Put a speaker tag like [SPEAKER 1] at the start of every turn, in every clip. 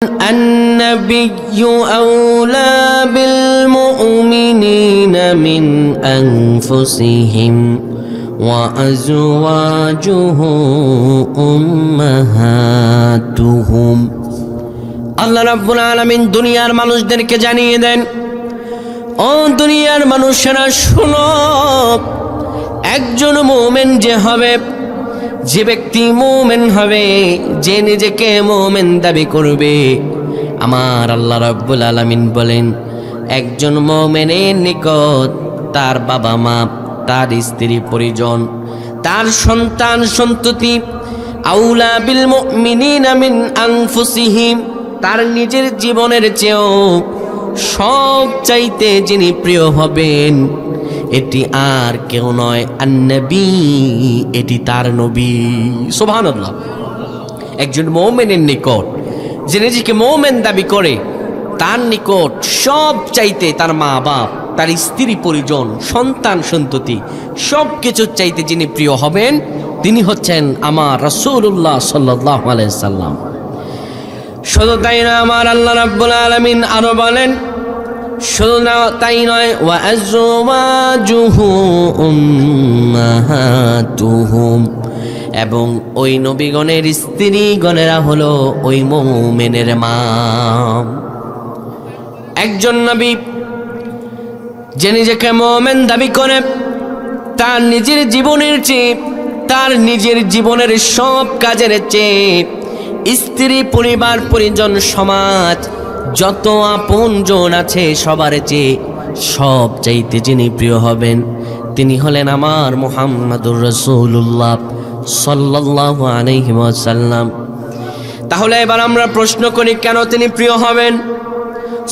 [SPEAKER 1] النبي أولى بالمؤمنين من أنفسهم وأزواجه أمهاتهم আল্লাহ রাব্বুল আলামিন দুনিয়ার মানুষদেরকে জানিয়ে দেন, ও দুনিয়ার মানুষেরা শোনো, একজন মুমিন যে হবে, যে ব্যক্তি মুমিন হবে, যে নিজেকে মুমিন দাবি করবে, আমার আল্লাহ রাব্বুল আলামিন বলেন একজন মুমিনের নিকট তার বাবা মা, তার স্ত্রী পরিজন, তার সন্তান সন্ততি আউলা বিল মুমিনিনা মিন আনফুসিহিম, তার নিজের জীবনের চেয়েও সব চাইতে যিনি প্রিয় হবেন এটি আর কেউ নয়, আন-নবী, এটি তার নবী। সুবহানাল্লাহ। একজন মুমিনের নিকট, যে নিজেকে মুমিন দাবি করে, তার নিকট সব চাইতে তার মা বাপ, তার স্ত্রী পরিজন, সন্তান সন্ততি সব কিছুর চাইতে যিনি প্রিয় হবেন তিনি হচ্ছেন আমার রাসূলুল্লাহ সাল্লাল্লাহু আলাইহি সাল্লাম। শুধু তাই না, আমার আল্লাহ রাব্বুল আলামিন আরো বলেন, শুধু তাই নয়, ওয়া আজওয়াজুহু উম্মাহাতুহুম, এবং ওই নবীগণের স্ত্রীগণেরা হলো ওই মুমিনের মা। একজন নবী যে নিজেকে মুমিন দাবি করে, তার নিজের জীবনের চেয়ে, তার নিজের জীবনের সব কাজের চেয়ে স্ত্রী পরিবার পরিজন সমাজ যত আপনজন আছে সবার চেয়ে সব চাইতে যিনি প্রিয় হবেন তিনি হলেন আমার মুহাম্মাদুর রাসূলুল্লাহ সাল্লাল্লাহু আলাইহি ওয়াসাল্লাম। তাহলে এবার আমরা প্রশ্ন করি, কেন তিনি প্রিয় হবেন?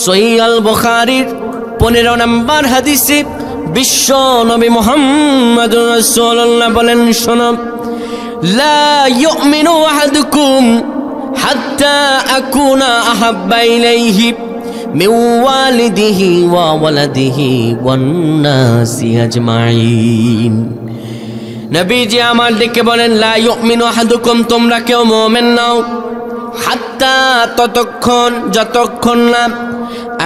[SPEAKER 1] সহিহ আল বুখারীর 15 নম্বর হাদিসে বিশ্ব নবী মুহাম্মাদুর রাসূলুল্লাহ বলেন, শোনো, লা ইউমিনু আহাদুকুম হাত্তা আকুনা আহাব্বা ইলাইহি মিন ওয়ালিদিহি ওয়া ওয়ালাদিহি ওয়ান নাসি আজমাইন। নবীজি আমার দিকে বলেন, লা ইউমিনু আহাদুকুম, তোমরা কেউ মুমিন নাও, হাত্তা, ততক্ষণ, যতক্ষণ না,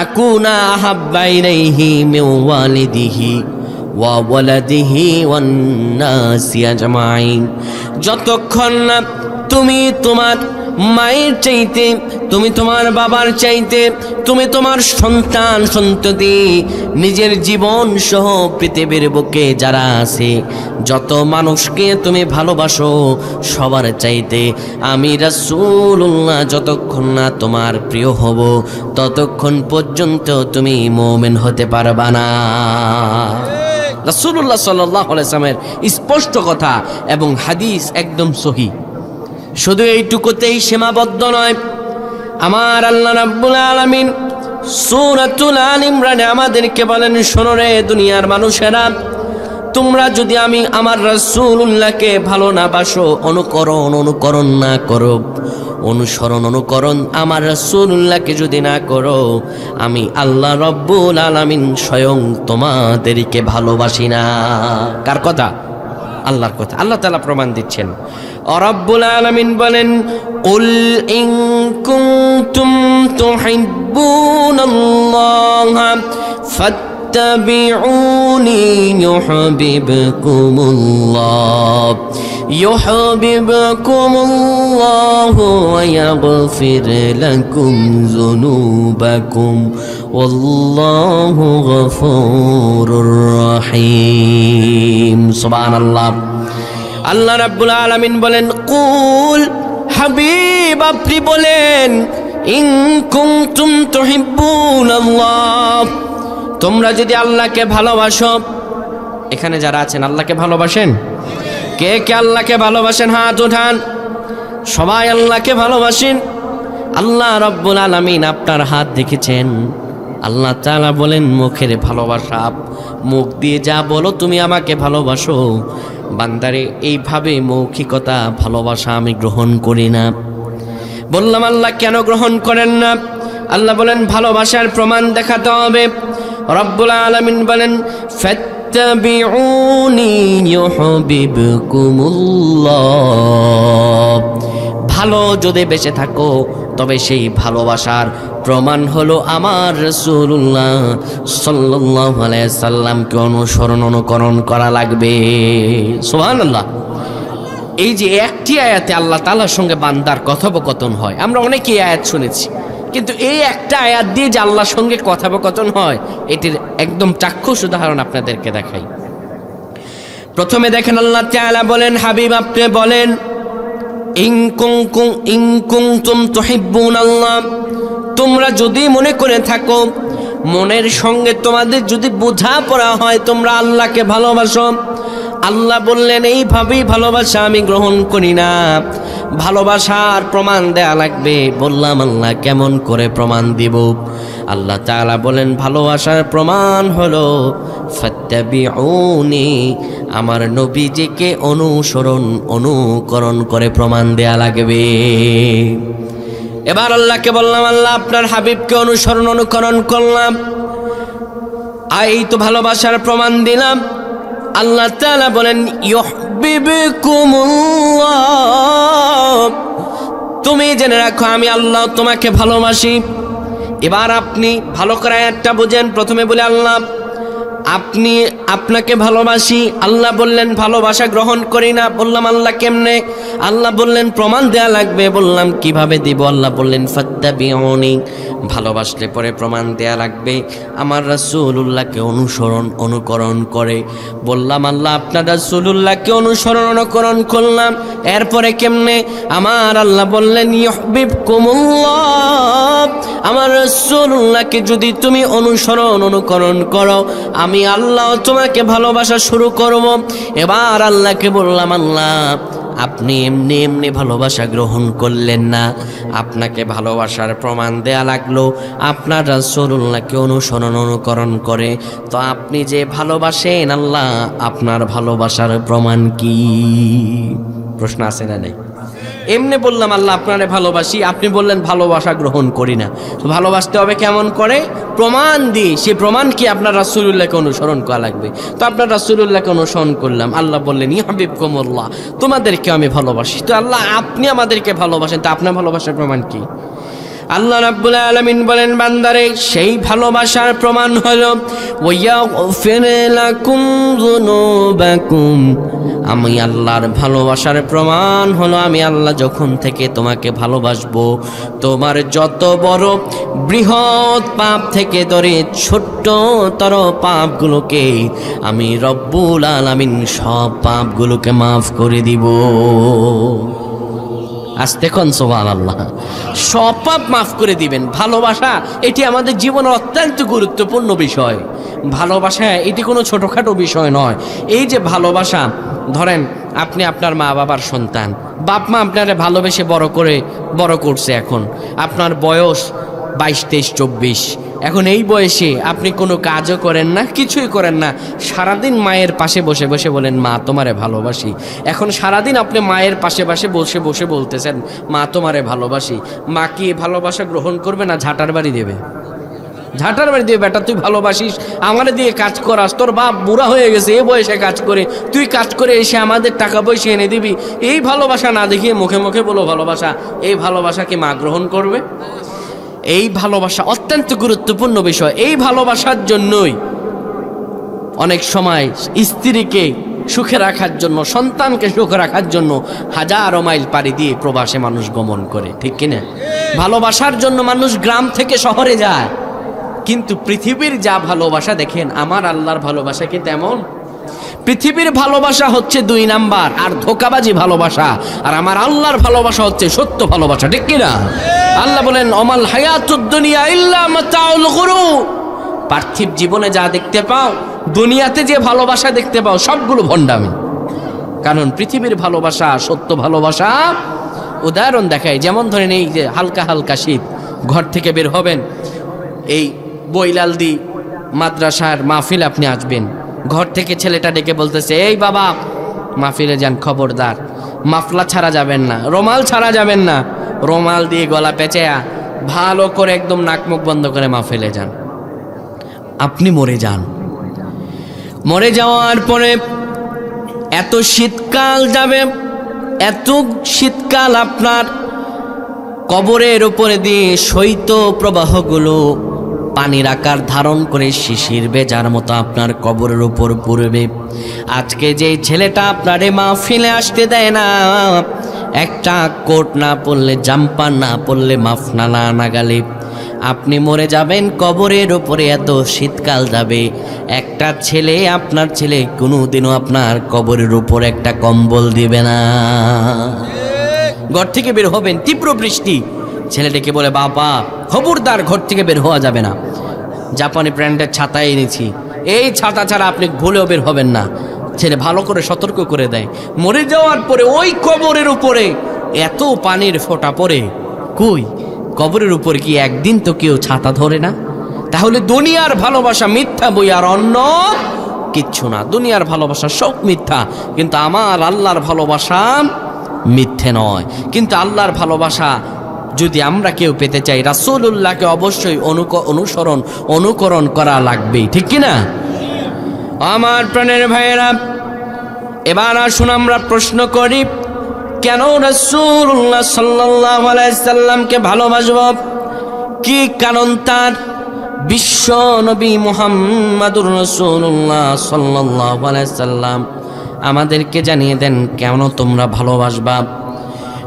[SPEAKER 1] আকুনা আহাব্বা ইলাইহি মিন ওয়ালিদিহি ওয়া ওয়ালাদিহি ওয়ান নাসি আজমাইন, যতক্ষণ না তুমি তোমার মায়ের চাইতে, তুমি তোমার বাবার চাইতে, তুমি তোমার সন্তান সন্ততি, নিজের জীবন সহ পৃথিবীর বুকে যারা আছে যত মানুষকে তুমি ভালোবাসো সবার চাইতে আমি রাসূলুল্লাহ যতক্ষণ না তোমার প্রিয় হব ততক্ষণ পর্যন্ত তুমি মুমিন হতে পারবা না। রাসূলুল্লাহ সাল্লাল্লাহু আলাইহি ওয়াসাল্লামের স্পষ্ট কথা এবং হাদিস একদম সহিহ। শুধু এইটুকুতেই সীমাবদ্ধ নয়, আমার আল্লাহ রাব্বুল আলামিন সূরাতুল আল ইমরানে আমাদেরকে বলেন, শোনো রে দুনিয়ার মানুষেরা, তোমরা যদি আমি আমার রাসূলুল্লাহকে ভালো না বাসো, অনুকরণ না করো, অনুকরণ আমার রাসূলুল্লাহকে যদি না করো, আমি আল্লাহ রাব্বুল আলামিন স্বয়ং তোমাদেরকে ভালোবাসি না। কার কথা? আল্লাহর কথা। আল্লাহ তাআলা প্রমাণ দিচ্ছেন। রব্বুল আলামিন বলেন, কুল ইন কুনতুম তুহিব্বুনাল্লাহ ফাত্তাবিউনি ইউহিব্বুকুমুল্লাহ ওয়া ইয়াগফির লাকুম যুনুবাকুম ওয়াল্লাহু গফুরুর রহিম। সুবহানাল্লাহ। আল্লাহ রাব্বুল আলামিন বলেন, কুল, হাবিব আপনি বলেন, ইন কুনতুম তুহিব্বুনাল্লাহ, তোমরা যদি আল্লাহকে ভালোবাসো। এখানে যারা আছেন আল্লাহকে ভালোবাসেন? কে কে আল্লাহকে ভালোবাসেন? হাত উঠান। সবাই আল্লাহকে ভালোবাসেন। আল্লাহ রাব্বুল আলামিন আপনার হাত দেখেছেন। আল্লাহ তাআলা বলেন, মুখের ভালোবাসা, মুখ দিয়ে যা বলো তুমি আমাকে ভালোবাসো, বান্দারে এইভাবে মৌখিকতা ভালোবাসা আমি গ্রহণ করি না। বললাম আল্লাহ কেন গ্রহণ করেন না? আল্লাহ বলেন ভালোবাসার প্রমাণ দেখাতে হবে। রব্বুল আলামিন বলেন, ফাত্তাবিউনি ইউহিব্বুকুমুল্লাহ, ভালো যদি বেঁচে থাকো তবে সেই ভালোবাসার প্রমাণ হলো আমার রাসূলুল্লাহ সাল্লাল্লাহু আলাইহি সাল্লামকে অনুকরণ করা লাগবে। সুবহানাল্লাহ। এই যে একটি আয়াতে আল্লাহ তাআলার সঙ্গে বান্দার কথোপকথন হয়, আমরা অনেকেই আয়াত শুনেছি, কিন্তু এই একটা আয়াত দিয়ে যে আল্লাহর সঙ্গে কথোপকথন হয় এটির একদম চাক্ষুষ উদাহরণ আপনাদেরকে দেখাই। প্রথমে দেখেন আল্লাহ তাআলা বলেন, হাবিব আপনি বলেন, ইন কুনতুম তুহিব্বুনাল্লাহ, তোমরা যদি মনে করে থাকো, মনের সঙ্গে তোমাদের যদি বোঝাপড়া হয় তোমরা আল্লাহকে ভালোবাসো। আল্লাহ বললেন এইভাবেই ভালোবাসা আমি গ্রহণ করি না, ভালোবাসার প্রমাণ দেয়া লাগবে। বললাম আল্লাহ কেমন করে প্রমাণ দিব? আল্লাহ তাআলা বলেন ভালোবাসার প্রমাণ হলো ফাত্তাবিউনি, আমার নবীজিকে অনুকরণ করে প্রমাণ দেয়া লাগবে। এবার আল্লাহকে বললাম আল্লাহ আপনার হাবিবকে অনুকরণ করলাম, এই তো ভালোবাসার প্রমাণ দিলাম। আল্লাহ তাআলা বলেন ইউহিব্বুকুমুল্লাহ, তুমি জেনে রাখো আমি আল্লাহ তোমাকে ভালোবাসি। এবার আপনি ভালো করে একটা বুঝেন। প্রথমে বলে আল্লাহ আপনাকে ভালোবাসি, আল্লাহ বললেন ভালোবাসা গ্রহণ করি না। বললাম আল্লাহ কেমনে? আল্লাহ বললেন প্রমাণ দেয়া লাগবে। বললাম কিভাবে দিব? আল্লাহ বললেন ফাত্তাবিউনি, ভালোবাসলে পরে প্রমাণ দেয়া লাগবে আমার রাসূলুল্লাহকে অনুকরণ করে। বললাম আল্লাহ আপনার রাসূলুল্লাহকে অনুকরণ করলাম, এরপরে কেমনে? আমার আল্লাহ বললেন ইউহিব্বুকুমুল্লাহ, আমার রাসূলুল্লাহকে যদি তুমি অনুকরণ করো আমি আল্লাহ তোমাকে ভালোবাসা শুরু করব। এবার আল্লাহকে বললাম আল্লাহ আপনি এমনি এমনি ভালোবাসা গ্রহণ করলেন না, আপনাকে ভালোবাসার প্রমাণ দেয়া লাগলো আপনার রাসূলুল্লাহকে অনুকরণ করে। তো আপনি যে ভালোবাসেন আল্লাহ আপনার ভালোবাসার প্রমাণ কি? প্রশ্ন আছে না নাই? এমনি বললাম আল্লাহ আপনারে ভালোবাসি, আপনি বললেন ভালোবাসা গ্রহণ করি না। তো ভালোবাসতে হবে কেমন করে? প্রমাণ দিয়ে। সে প্রমাণ কি? আপনার রাসূলুল্লাহকে অনুসরণ করা লাগবে। তো আপনার রাসূলুল্লাহকে অনুসরণ করলাম। আল্লাহ বললেন ইউহিব্বুকুমুল্লাহ, তোমাদেরকে আমি ভালোবাসি। তো আল্লাহ আপনি আমাদেরকে ভালোবাসেন, তো আপনার ভালোবাসার প্রমাণ কি? আল্লাহ রাব্বুল আলামিন বলেন বান্দারে সেই ভালোবাসার প্রমাণ হলো ওয়াগফির লাকুম যুনুবাকুম, আমি আল্লাহর ভালোবাসার প্রমাণ হলো আমি আল্লাহ যখন থেকে তোমাকে ভালোবাসবো তোমার যত বড় বৃহৎ পাপ থেকে ধরে ছোট্টতর পাপগুলোকে আমি রব্বুল আলামিন সব পাপগুলোকে মাফ করে দিব। আস্তে কোন সুবহানাল্লাহ। সব পাপ মাফ করে দিবেন। ভালোবাসা এটি আমাদের জীবনের অত্যন্ত গুরুত্বপূর্ণ বিষয়। ভালোবাসা এটি কোনো ছোটোখাটো বিষয় নয়। এই যে ভালোবাসা, ধরেন আপনি আপনার মা বাবার সন্তান, বাপ মা আপনারে ভালোবেসে বড় করছে, এখন আপনার বয়স 22, 23, 24। এখন এই বয়সে আপনি কোনো কাজও করেন না, কিছুই করেন না, সারাদিন মায়ের পাশে বসে বসে বলেন মা তোমারে ভালোবাসি। এখন সারাদিন আপনি মায়ের পাশে বসে বসে বলতেছেন মা তোমারে ভালোবাসি। মা কি ভালোবাসা গ্রহণ করবে না ঝাঁটার বাড়ি দেবে? ঝাঁটার বাড়ি দিয়ে বেটা তুই ভালোবাসিস, আমাদের দিয়ে কাজ করাস, তোর বাপ বুড়া হয়ে গেছে, এ বয়সে কাজ করে, তুই কাজ করে এসে আমাদের টাকা পয়সা এনে দিবি। এই ভালোবাসা না দেখিয়ে মুখে মুখে বলো ভালোবাসা, এই ভালোবাসা কি মা গ্রহণ করবে? এই ভালোবাসা অত্যন্ত গুরুত্বপূর্ণ বিষয়। এই ভালোবাসার জন্যই অনেক সময় স্ত্রীকে সুখে রাখার জন্য, সন্তানকে সুখে রাখার জন্য হাজারো মাইল পাড়ি দিয়ে প্রবাসে মানুষ গমন করে, ঠিক কিনা? ভালোবাসার জন্য মানুষ গ্রাম থেকে শহরে যায়। কিন্তু পৃথিবীর যা ভালোবাসা দেখেন, আমার আল্লাহর ভালোবাসা কি তেমন? পৃথিবীর ভালোবাসা হচ্ছে 2 নাম্বার আর ধোঁকাবাজি ভালোবাসা, আর আমার আল্লাহর ভালোবাসা হচ্ছে সত্য ভালোবাসা, ঠিক কিনা? আল্লাহ বলেন অমাল হায়াতুদ দুনিয়া ইল্লা মাতাউল গুরুর, পার্থিব জীবনে যা দেখতে পাও, দুনিয়াতে যে ভালোবাসা দেখতে পাও সবগুলো ভণ্ডামি। কারণ পৃথিবীর ভালোবাসা সত্য ভালোবাসা উদাহরণ দেখায়। যেমন ধরেন এই যে হালকা হালকা শীত, ঘর থেকে বের হবেন, এই বইলালদি মাদ্রাসার মাহফিল আপনি আসবেন, ঘর থেকে ছেলেটা ডেকে বলতেছে এই বাবা মাহফিলে যান, খবরদার মাফলা ছাড়া যাবেন না, রুমাল ছাড়া যাবেন না, রুমাল দিয়ে গলা পেঁচায়া ভালো করে একদম নাক মুখ বন্ধ করে মাহফিলে যান। আপনি মরে যান। মরে যাওয়ার পরে এত শীতকাল যাবে, এত শীতকাল আপনার কবরের উপরে দিয়ে শৈত প্রবাহগুলো পানির আকার ধারণ করে শিশির বেজার মতো আপনার কবরের উপর পড়বে। আজকে যে ছেলেটা আপনারে মাহফিলে আসতে দেয় না, একটা কোট না পরলে, জাম্পার না পরলে, মাফনালা না গালে আপনি মরে যাবেন, কবরের উপরে এত শীতকাল যাবে, একটা ছেলে, আপনার ছেলে কোনোদিনও আপনার কবরের উপর একটা কম্বল দিবে না। ঘর থেকে বের হবেন, তীব্র বৃষ্টি, ছেলেটাকে বলে বাবা খবরদার ঘর থেকে বের হওয়া যাবে না, জাপানি ব্র্যান্ডের ছাতা এনেছি, এই ছাতা ছাড়া আপনি ভুলেও বের হবেন না। ছেলে ভালো করে সতর্ক করে দেয়। মরে যাওয়ার পরে ওই কবরের উপরে এত পানির ফোঁটা পড়ে, কই কবরের উপরে কি একদিন তো কেউ ছাতা ধরে না? তাহলে দুনিয়ার ভালোবাসা মিথ্যা বই আর অন্য কিচ্ছু না। দুনিয়ার ভালোবাসা সব মিথ্যা, কিন্তু আমার আল্লাহর ভালোবাসা মিথ্যে নয়। কিন্তু আল্লাহর ভালোবাসা যদি আমরা কেউ পেতে চাই, রাসূলুল্লাহকে অবশ্যই অনুকরণ করা লাগবে, ঠিক কিনা? আমার প্রাণের ভাইয়েরা, এবার আসুন আমরা প্রশ্ন করি, কেন রাসূলুল্লাহ সাল্লাল্লাহু আলাইহি সাল্লামকে ভালোবাসব? কি কারণ তার? বিশ্ব নবী মুহাম্মাদুর রাসূলুল্লাহ সাল্লাল্লাহু আলাইহি সাল্লাম আমাদেরকে জানিয়ে দেন কেন তোমরা ভালোবাসবা।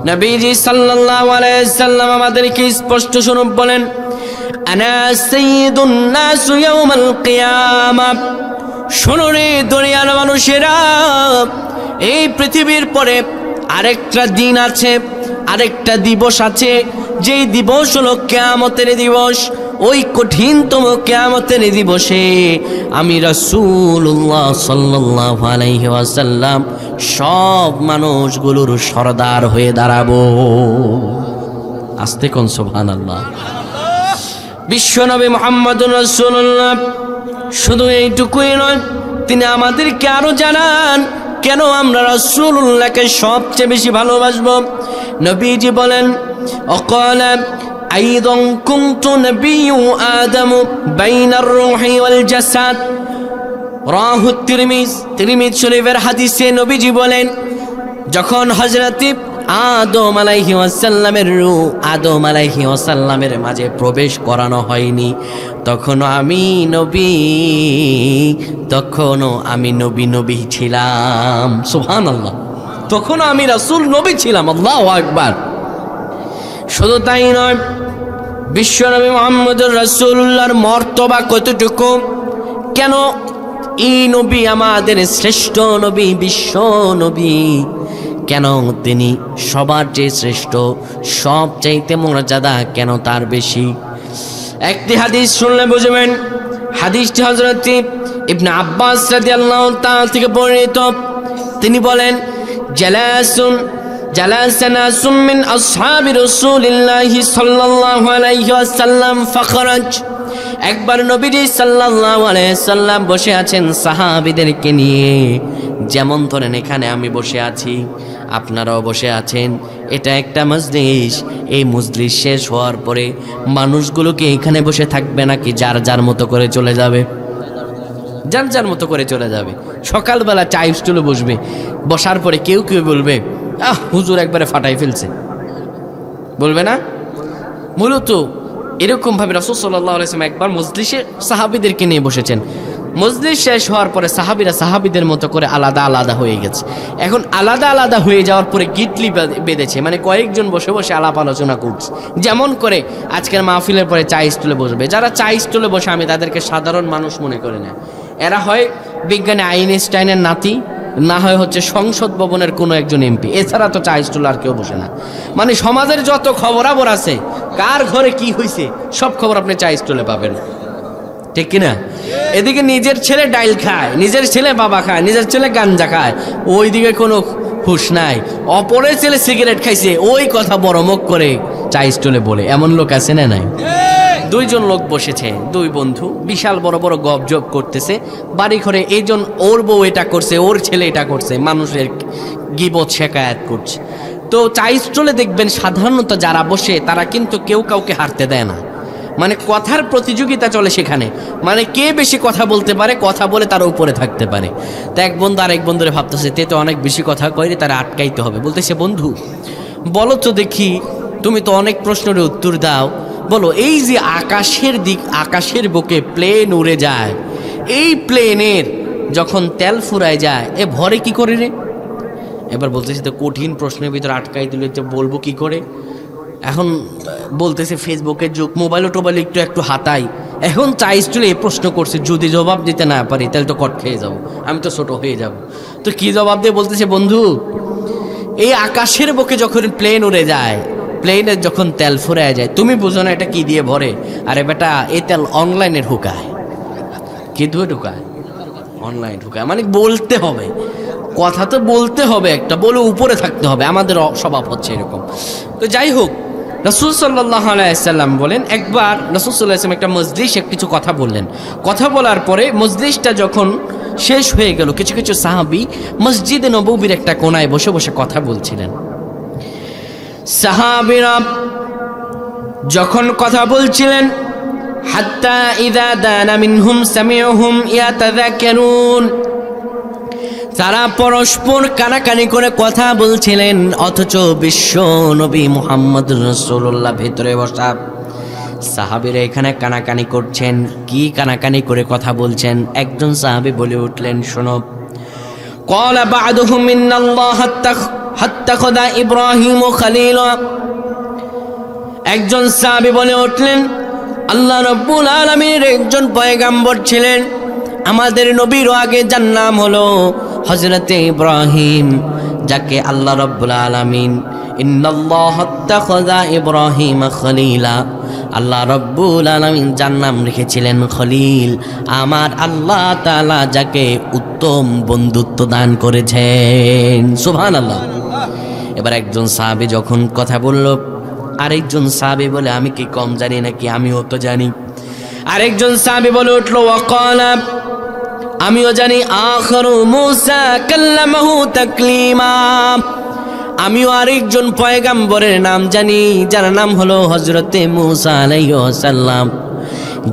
[SPEAKER 1] নবীজি সাল্লাল্লাহু আলাইহি সাল্লাম আমাদেরকে স্পষ্ট স্বরূপ বলেন, আনা সাইয়্যিদুন নাস ইয়াউমাল কিয়ামাহ। শোনো রে দুনিয়ার মানুষেরা, এই পৃথিবীর পরে আরেকটা দিন আছে, আরেকটা দিবস আছে, যেই দিবস হলো কিয়ামতের দিবস। ওই কঠিনতম কিয়ামতের দিবসে আমি রাসূলুল্লাহ সাল্লাল্লাহু আলাইহি ওয়াসাল্লাম সব মানুষগুলোর সরদার হয়ে দাঁড়াবো। আস্তে কোন সুবহানাল্লাহ। বিশ্বনবী মুহাম্মদুর রাসূলুল্লাহ শুধু এইটুকুই নয়, তিনি আমাদেরকে আরো জানান কেন আমরা রাসূলুল্লাহকে সবচেয়ে বেশি ভালোবাসবো। নবীজি বলেন, অকালা আইদান কুনতু নাবিয়্যু আদম বাইনার রূহি ওয়াল জাসাদ। রাহু তিরমিজ শরীফের হাদিসে নবীজি বলেন, যখন হযরত আদম আলাইহিস সালামের রূহ আদম আলাইহিস সালামের মাঝে প্রবেশ করানো হয়নি, তখনও আমি নবী ছিলাম। সুবহানাল্লাহ। তখনও আমি রাসূল নবী ছিলাম। আল্লাহু আকবার। শুধু তাই নয়, বিশ্বনবী মুহাম্মদুর রাসূলুল্লাহর মর্তবা কতটুকু, কেন এই নবী আমাদের শ্রেষ্ঠ নবী, বিশ্ব নবী, কেন তিনি সবার চেয়ে শ্রেষ্ঠ, সব চাইতে মর্যাদা কেন তার বেশি? একটি হাদিস শুনলে বুঝবেন। হাদিসটি হযরত ইবনে আব্বাস রাদিয়াল্লাহু তাআলা থেকে বর্ণিত। তিনি বলেন, জালাসানা মিন আসহাবি রাসূলিল্লাহি সাল্লাল্লাহু আলাইহি ওয়াসাল্লাম ফাখরাজ। একবার নবীজি সাল্লাল্লাহু আলাইহি সাল্লাম বসে আছেন সাহাবীদেরকে নিয়ে, যেমন ধরেন এখানে আমি বসে আছি, আপনারাও বসে আছেন, এটা একটা মজলিস। এই মজলিস শেষ হওয়ার পরে মানুষগুলোকে এখানে বসে থাকবে নাকি যার যার মতো করে চলে যাবে? যার যার মতো করে চলে যাবে। সকালবেলা চাই স্টুলে বসবে, বসার পরে কেউ কেউ বলবে, হুজুর একবারে ফাটাই ফেলছে, বলবে না? মূলত এরকমভাবে রাসূল সাল্লাল্লাহু আলাইহি ওয়াসাল্লাম একবার মজলিসে সাহাবীদেরকে নিয়ে বসেছেন। মজলিস শেষ হওয়ার পরে সাহাবীরা সাহাবীদের মতো করে আলাদা আলাদা হয়ে গেছে। এখন আলাদা আলাদা হয়ে যাওয়ার পরে গিটলি বেঁধেছে, মানে কয়েকজন বসে বসে আলাপ আলোচনা করছে। যেমন করে আজকের মাহফিলের পরে চা স্টলে বসবে, যারা চা স্টলে বসে আমি তাদেরকে সাধারণ মানুষ মনে করে না। এরা হয় বিজ্ঞানী আইনস্টাইনের নাতি, না হয় হচ্ছে সংসদ ভবনের কোনো একজন এমপি, এছাড়া তো চা স্টলে আর কেউ বসে না। মানে সমাজের যত খবরাবর আছে, কার ঘরে কি হয়েছে সব খবর আপনি চা স্টলে পাবেন, ঠিক কিনা? এদিকে নিজের ছেলে ডাইল খায়, নিজের ছেলে বাবা খায়, নিজের ছেলে গাঞ্জা খায়, ওইদিকে কোনো হুঁশ নাই। অপরের ছেলে সিগারেট খাইছে, ওই কথা বড় মুখ করে চা স্টলে বলে। এমন লোক আছে না নাই? দুইজন লোক বসেছে, দুই বন্ধু, বিশাল বড় বড় গপজপ করতেছে বাড়ি ঘরে। এইজন ওর বউ এটা করছে, ওর ছেলে এটা করছে, মানুষের গীবত শেকায়াত করছে। তো চা স্টলে দেখবেন সাধারণত যারা বসে তারা কিন্তু কেউ কাউকে হারতে দেয় না, মানে কথার প্রতিযোগিতা চলে সেখানে, মানে কে বেশি কথা বলতে পারে, কথা বলে তার উপরে থাকতে পারে। তো এক বন্ধু আরেক বন্ধুরে ভাবতেছে তে তো অনেক বেশি কথা কইরে, তারা আটকাইতে হবে। বলতেছে, বন্ধু বলো তো দেখি তুমি তো অনেক প্রশ্নের উত্তর দাও, বলো এই যে আকাশের বুকে প্লেন উড়ে যায়, এই প্লেনের যখন তেল ফুরায় যায় এ ভরে কি করে রে? এবার বলতেছে তো কঠিন প্রশ্নের ভিতরে আটকাই দিলে তো বলবো কি করে। এখন বলতেছে ফেসবুকের যুগ, মোবাইল একটু একটু হাতাই। এখন চাইজ চলে এই প্রশ্ন করছে, যদি জবাব দিতে না পারি তাহলে তো কট খেয়ে যাবো, আমি তো ছোট হয়ে যাব। তো কি জবাব দিয়ে বলতেছে, বন্ধু এই আকাশের বুকে যখন প্লেন উড়ে যায়, প্লেনের যখন তেল ফুরায় যায়, তুমি বুঝো না এটা কি দিয়ে ভরে? আরে বেটা এই তেল অনলাইনে ঢুকায়। কি দিয়ে ঢুকায়? অনলাইন ঢুকায়। মানে বলতে হবে, কথা তো বলতে হবে, একটা বলে উপরে থাকতে হবে, আমাদের স্বভাব হচ্ছে এরকম। তো যাই হোক, রাসূল সাল্লাল্লাহু আলাইহি সাল্লাম বলেন, একবার রাসূল সাল্লাল্লাহু আলাইহি সাল্লাম একটা মজলিসে কিছু কথা বললেন। কথা বলার পরে মজলিসটা যখন শেষ হয়ে গেল, কিছু কিছু সাহাবী মসজিদে নববীর একটা কোনায় বসে বসে কথা বলছিলেন। সাহাবীরা যখন কথা বলছিলেন, হাত্তা ইযা দানা মিনহুম সামিউহুম ইয়াতাযাক্কারুন, তারা পরস্পর কানাকানি করে কথা বলছিলেন, অথচ বিশ্ব নবী মুহাম্মদ রাসূলুল্লাহ ভেতরে বসা। সাহাবীরা এখানে কানাকানি করছেন। কি কানাকানি করে কথা বলছেন? একজন সাহাবী বলে উঠলেন, শোনো, ক্বালা বা'দুহুম ইন্নাল্লাহ হাত্তাখাযা ইব্রাহিম খলীলা। একজন সাহাবী বলে উঠলেন, আল্লাহ রাব্বুল আলামিনের একজন পয়গাম্বর ছিলেন, আমাদের নবীর আগে যার নাম হলো হযরতে ইব্রাহিম, যাকে আল্লাহ রাব্বুল আলামিন ইন্নাল্লাহ আত্তাখাযা ইব্রাহিম খলীলা, আল্লাহ রাব্বুল আলামিন যার নাম রেখেছিলেন খলীল, আমার আল্লাহ তাআলা যাকে উত্তম বন্ধুত্ব দান করেছেন। সুবহানাল্লাহ। এবার একজন সাহাবী যখন কথা বলল, আরেকজন সাহাবী বলে, আমি কি কম জানি নাকি? আমিও তো জানি। আরেকজন সাহাবী বলে উঠলো, ওয়াকালা, আমিও জানি, আখরু মূসা কাল্লামাহু তাকলিমা, আমিও আরেকজন পয়গাম্বরের নাম জানি, যার নাম হলো হযরতে মূসা আলাইহিস সালাম।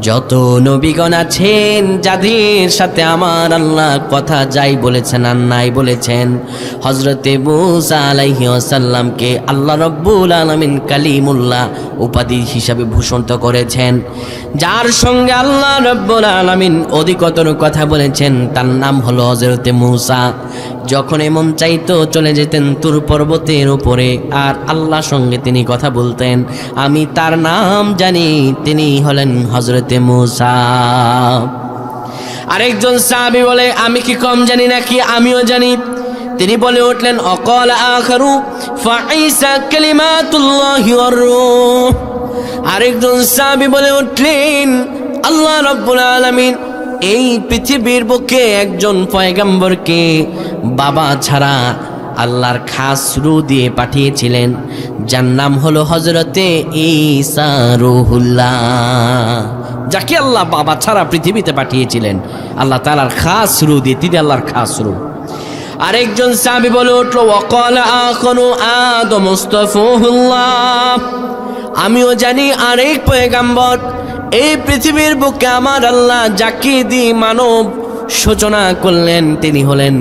[SPEAKER 1] যত নবীগণ আছেন যাদের সাথে আমার আল্লাহ কথা যাই বলেছেন আর নাই বলেছেন, হযরতে মূসা আলাইহিস সালামকে আল্লাহ রাব্বুল আলামিন কালিমুল্লাহ উপাধি হিসাবে ভূষিত করেছেন। যার সঙ্গে আল্লাহ রাব্বুল আলামিন অধিকতর কথা বলেছেন তার নাম হলো হযরতে মূসা। যখন এমন চাইতো চলে যেতেন তুর পর্বতের উপরে, আর আল্লাহর সঙ্গে তিনি কথা বলতেন। আমি তার নাম জানি, তিনি হলেন হযরতে মূসা। আরেকজন সাহাবী বলে, আমি কি কম জানি নাকি? আমিও জানি। তিনি বলে উঠলেন, অকালা আখারু ফাঈসা কালিমাতুল্লাহি ওয়ার রূহ। আরেকজন সাহাবী বলে উঠলেন, আল্লাহ রাব্বুল আলামিন এই পৃথিবীর বুকে একজন পয়গম্বরকে বাবা ছাড়া আল্লাহর খাস রূহ দিয়ে পাঠিয়েছিলেন, যার নাম হলো হযরতে ঈসা রূহুল্লাহ, যাকে আল্লাহ বাবা ছাড়া পৃথিবীতে পাঠিয়েছিলেন আল্লাহ তাআলার খাস রূহ দিয়ে। তিনি আল্লাহর খাস রূহ। আরেকজন সাহাবী বলে উঠল, ওয়াকালা আখারু আদম মুস্তাফাহুল্লাহ, আমিও জানি আরেক পয়গম্বর এই পৃথিবীর বুকে আমার আল্লাহ যাকে দিয়ে মানব সূচনা করলেন তিনি হলেন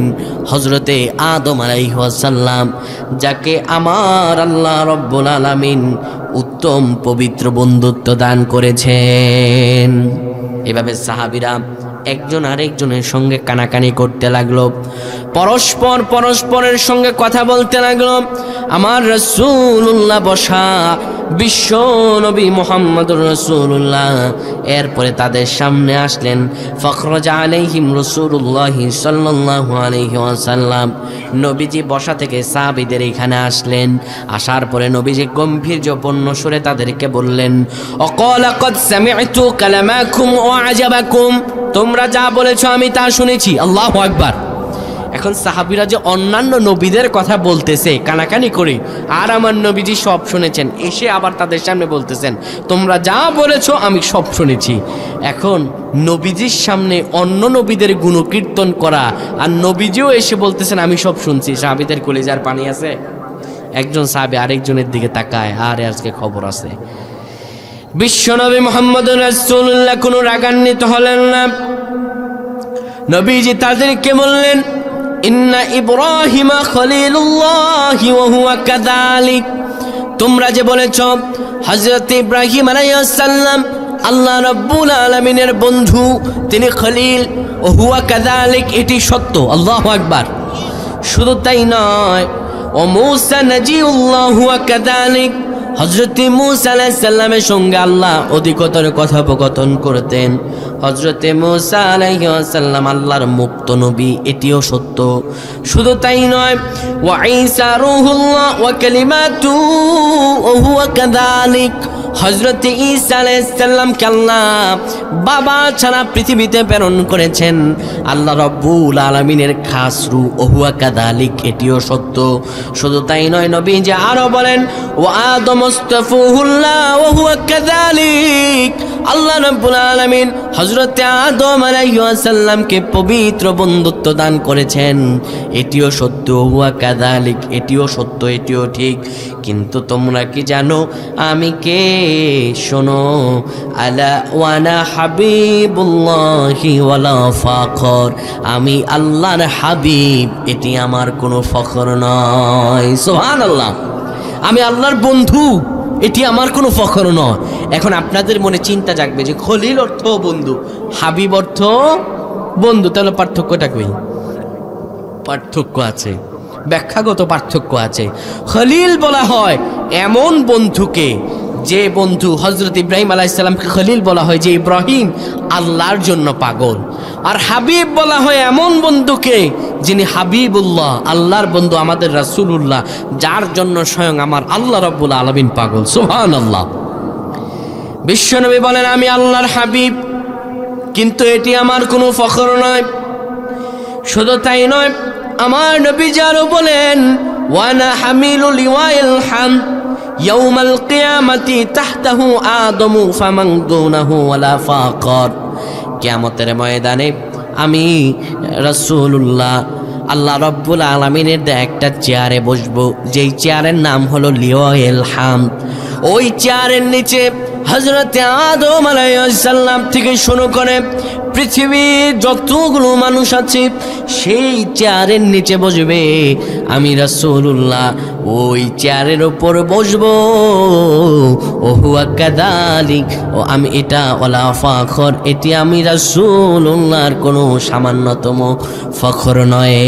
[SPEAKER 1] হযরতে আদম আলাইহিস সালাম, যাকে আমার আল্লাহ রব্বুল আলামিন উত্তম পবিত্র বন্ধুত্ব দান করেছেন। এভাবে সাহাবীরা একজন আরেকজনের সঙ্গে কানাকানি করতে লাগলো, পরস্পরের সঙ্গে কথা বলতে লাগলো। আমার রাসূলুল্লাহ বসা, বিশ্ব নবী মুহাম্মদুর রাসূলুল্লাহ এরপরে তাদের সামনে আসলেন। ফখরাজা আলাইহিম রাসূলুল্লাহ সাল্লাল্লাহু আলাইহি ওয়াসাল্লাম, নবীজি বসা থেকে সাহাবীদের এখানে আসলেন। আসার পরে নবীজি গম্ভীর্যপূর্ণ সুরে তাদেরকে বললেন, অকালা কদ সামি'তু কালামাকুম ওয়া আজাবাকুম, তোমরা যা বলেছো আমি তা শুনেছি। আল্লাহু আকবার। এখন সাহাবীরা যে অন্যান্য নবীদের কথা বলতেছে কানাকানি করে, আর আমার নবীজি সব শুনেছেন, এসে আবার তাদের সামনে বলতেছেন তোমরা যা বলেছো আমি সব শুনেছি। এখন নবীজির সামনে অন্য নবীদের গুণকীর্তন করা, আর নবীজিও এসে বলতেছেন আমি সব শুনছি, সাহাবীদের কলিজার পানি আছে। একজন সাহাবী আরেকজনের দিকে তাকায়, আর আজকে খবর আছে। বিশ্বনবী মুহাম্মদুর রাসূলুল্লাহ কোনো রাগান্বিত হলেন না। নবীজি তাদেরকে বললেন, ইন্না ইব্রাহিমা খলিলুল্লাহি ওয়া হুয়া কাযালিক, তোমরা যে বলেছ হযরত ইব্রাহিম আলাইহিস সালাম আল্লাহ রাব্বুল আলামিনের বন্ধু, তিনি খলিল, ও হুয়া কাযালিক, এটি সত্য। আল্লাহু আকবার। শুধু তাই নয়, ও মূসা নাজিউল্লাহ হুয়া কাযালিক, হযরত মূসা আলাইহিস সালামের সঙ্গে আল্লাহ অধিকতর কথোপকথন করতেন। হযরত মূসা আলাইহিস সালাম আল্লাহর মুক্ত নবী, এটিও সত্য। শুধু তাই নয়, ওয়া ঈসা রূহুল্লাহ ওয়া কালিমাতু ওয়া হুয়া কাযালিক, হযরত ঈসা আলাইহিস সালামকে আল্লাহ বাবা ছাড়া পৃথিবীতে প্রেরণ করেছেন, আল্লাহ রাব্বুল আলামিনের খাস রূহ, ওয়া হুয়া কাযালিক, এটিও সত্য। শুধু তাই নয়, নবী যে আরো বলেন, ওয়া আদম মুস্তাফাহুল্লাহ ওয়া হুয়া কাযালিক, আল্লাহ রাব্বুল আলামিন হযরত আদম আলাইহিস সালামকে পবিত্র বন্ধুত্ব দান করেছেন, এটিও সত্য। হুয়া কাযালিক, এটিও সত্য, এটিও ঠিক। কিন্তু তোমরা কি জানো আমি কে? শোনো, আলা ওয়ানা হাবিবুল্লাহি ওয়ালা ফাখর, আমি আল্লাহর হাবিব, এটি আমার কোনো ফখর নয়। সুবহানাল্লাহ। আমি আল্লাহর বন্ধু, এটি আমার কোনো ফখর নয়। এখন আপনাদের মনে চিন্তা জাগবে যে খলিল অর্থ বন্ধু, হাবিব অর্থ বন্ধু, তাহলে পার্থক্যটা কই? পার্থক্য আছে, ব্যাখ্যাগত পার্থক্য আছে। খলিল বলা হয় এমন বন্ধুকে, যে বন্ধু হযরত ইব্রাহিম আলাইহিস সালামকে খলিল বলা হয় যে ইব্রাহিম আল্লাহর জন্য পাগল। আর হাবিব বলা হয় এমন বন্ধুকে যিনি হাবিবুল্লাহ, আল্লাহর বন্ধু, আমাদের রাসূলুল্লাহ, যার জন্য স্বয়ং আমার আল্লাহ রাব্বুল আলামিন পাগল। সুবহানাল্লাহ। বিশ্বনবী বলেন আমি আল্লাহর হাবিব, কিন্তু এটি আমার কোনো ফখর নয়। শুধু তাই নয়, আমার নবী আরো বলেন, ওয়ানা হামিলুল লিওয়াইল হামদ ইয়াউমাল কিয়ামাতি তাহতাহু আদমু ফামান দুনাহু ওয়ালা ফাকর, কিয়ামতের ময়দানে আমি রাসূলুল্লাহ আল্লাহ রাব্বুল আলামিনের একটা চেয়ারে বসবো, যেই চেয়ারের নাম হলো লিওয়াইল হামদ। ওই চেয়ারের নিচে হযরত আদম আলাইহিস সালাম থেকে শুরু করে পৃথিবীর যতগুলো মানুষ আছে সেই চেয়ারের নিচে বসবে আমি রাসূলুল্লাহ, ওই চেয়ারের উপর বসবো। ও হুয়া কাযালিক, ও আমি এটা ওয়ালা ফাখর, এটি আমি রাসূলুল্লাহর কোনো সামান্যতম ফখর নয়।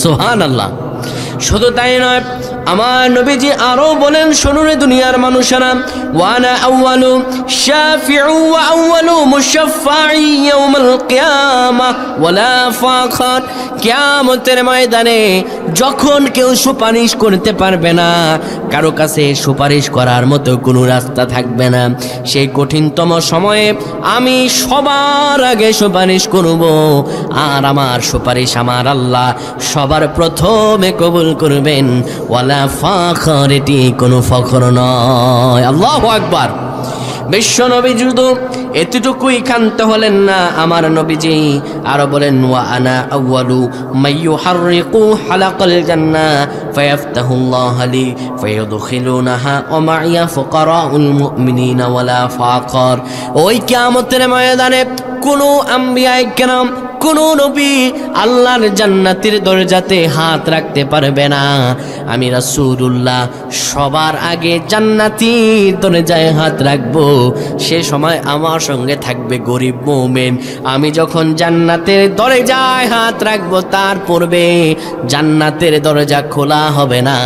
[SPEAKER 1] সুবহানাল্লাহ। শুধু তাই নয়, আমার নবীজি আরো বলেন, শুনুন দুনিয়ার মানুষেরা, ওয়ানা আউয়ালু শাফিউ ওয়া আউয়ালু মুশাফফাই ইয়াউমাল কিয়ামা ওয়ালা ফাখর, কিয়ামতের ময়দানে যখন কেউ সুপারিশ করতে পারবে না, কারো কাছে সুপারিশ করার মতো কোনো রাস্তা থাকবে না, সেই কঠিনতম সময়ে আমি সবার আগে সুপারিশ করব। আর আমার সুপারিশ আমার আল্লাহ সবার প্রথমে কবুল করবেন। ওয়ালা ফাখর, এটি কোনো ফখর নয়। আল্লাহু আকবার। বিশ্ব নবী শুধু এতটুকুই ক্ষান্ত হলেন না, আমার নবীজি আরো বলেন, ওয়া আনা আউয়ালু মাইয়ুহাররিকু হালাকাল জান্নাহ ফায়াফতাহুল্লাহু লি ফায়াদখিলুনাহা ওয়া মাইয়া ফুকারাউল মুমিনিনা ওয়ালা ফাখর। ওই কিয়ামতের ময়দানে কোনো আম্বিয়া কেরাম, কোন নবী আল্লাহর জান্নাতের দরজাতে হাত রাখতে পারবে না। আমি রাসূলুল্লাহ সবার আগে জান্নাতের দরজায় হাত রাখবো। সে সময় আমার সঙ্গে থাকবে গরিব মুমিন। আমি যখন জান্নাতের দরজায় হাত রাখবো, তার পূর্বে জান্নাতের দরজা খোলা হবে না।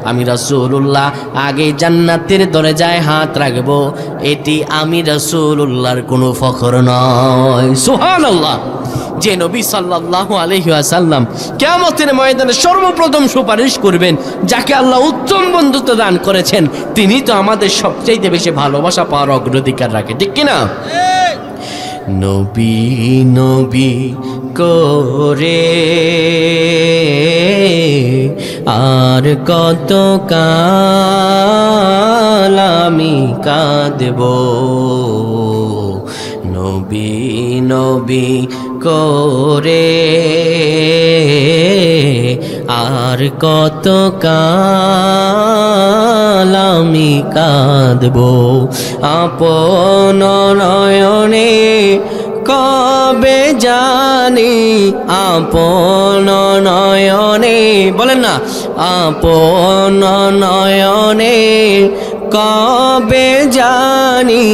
[SPEAKER 1] আমি রাসূলুল্লাহ আগে জান্নাতের দরজায় হাত রাখবো, এটি আমি রাসূলুল্লাহর কোনো ফখর নয়। সুবহানাল্লাহ। যে নবী সাল্লাল্লাহু আলাইহি ওয়াসাল্লাম কিয়ামতের ময়দানে সর্বপ্রথম সুপারিশ করবেন, যাকে আল্লাহ উত্তম বন্ধুত্ব দান করেছেন, তিনি তো আমাদের সবচেয়ে বেশি ভালোবাসা পাওয়ার অগ্রাধিকার রাখে, ঠিক কিনা? নবী নবী করে আর কত কাল আমি কাঁদব, নবী নবী করে আর কত কাল আমি কাঁদব, আপন নয়নে কবে জানি, আপন নয়নে, বলেন না, আপন নয়নে কবে জানি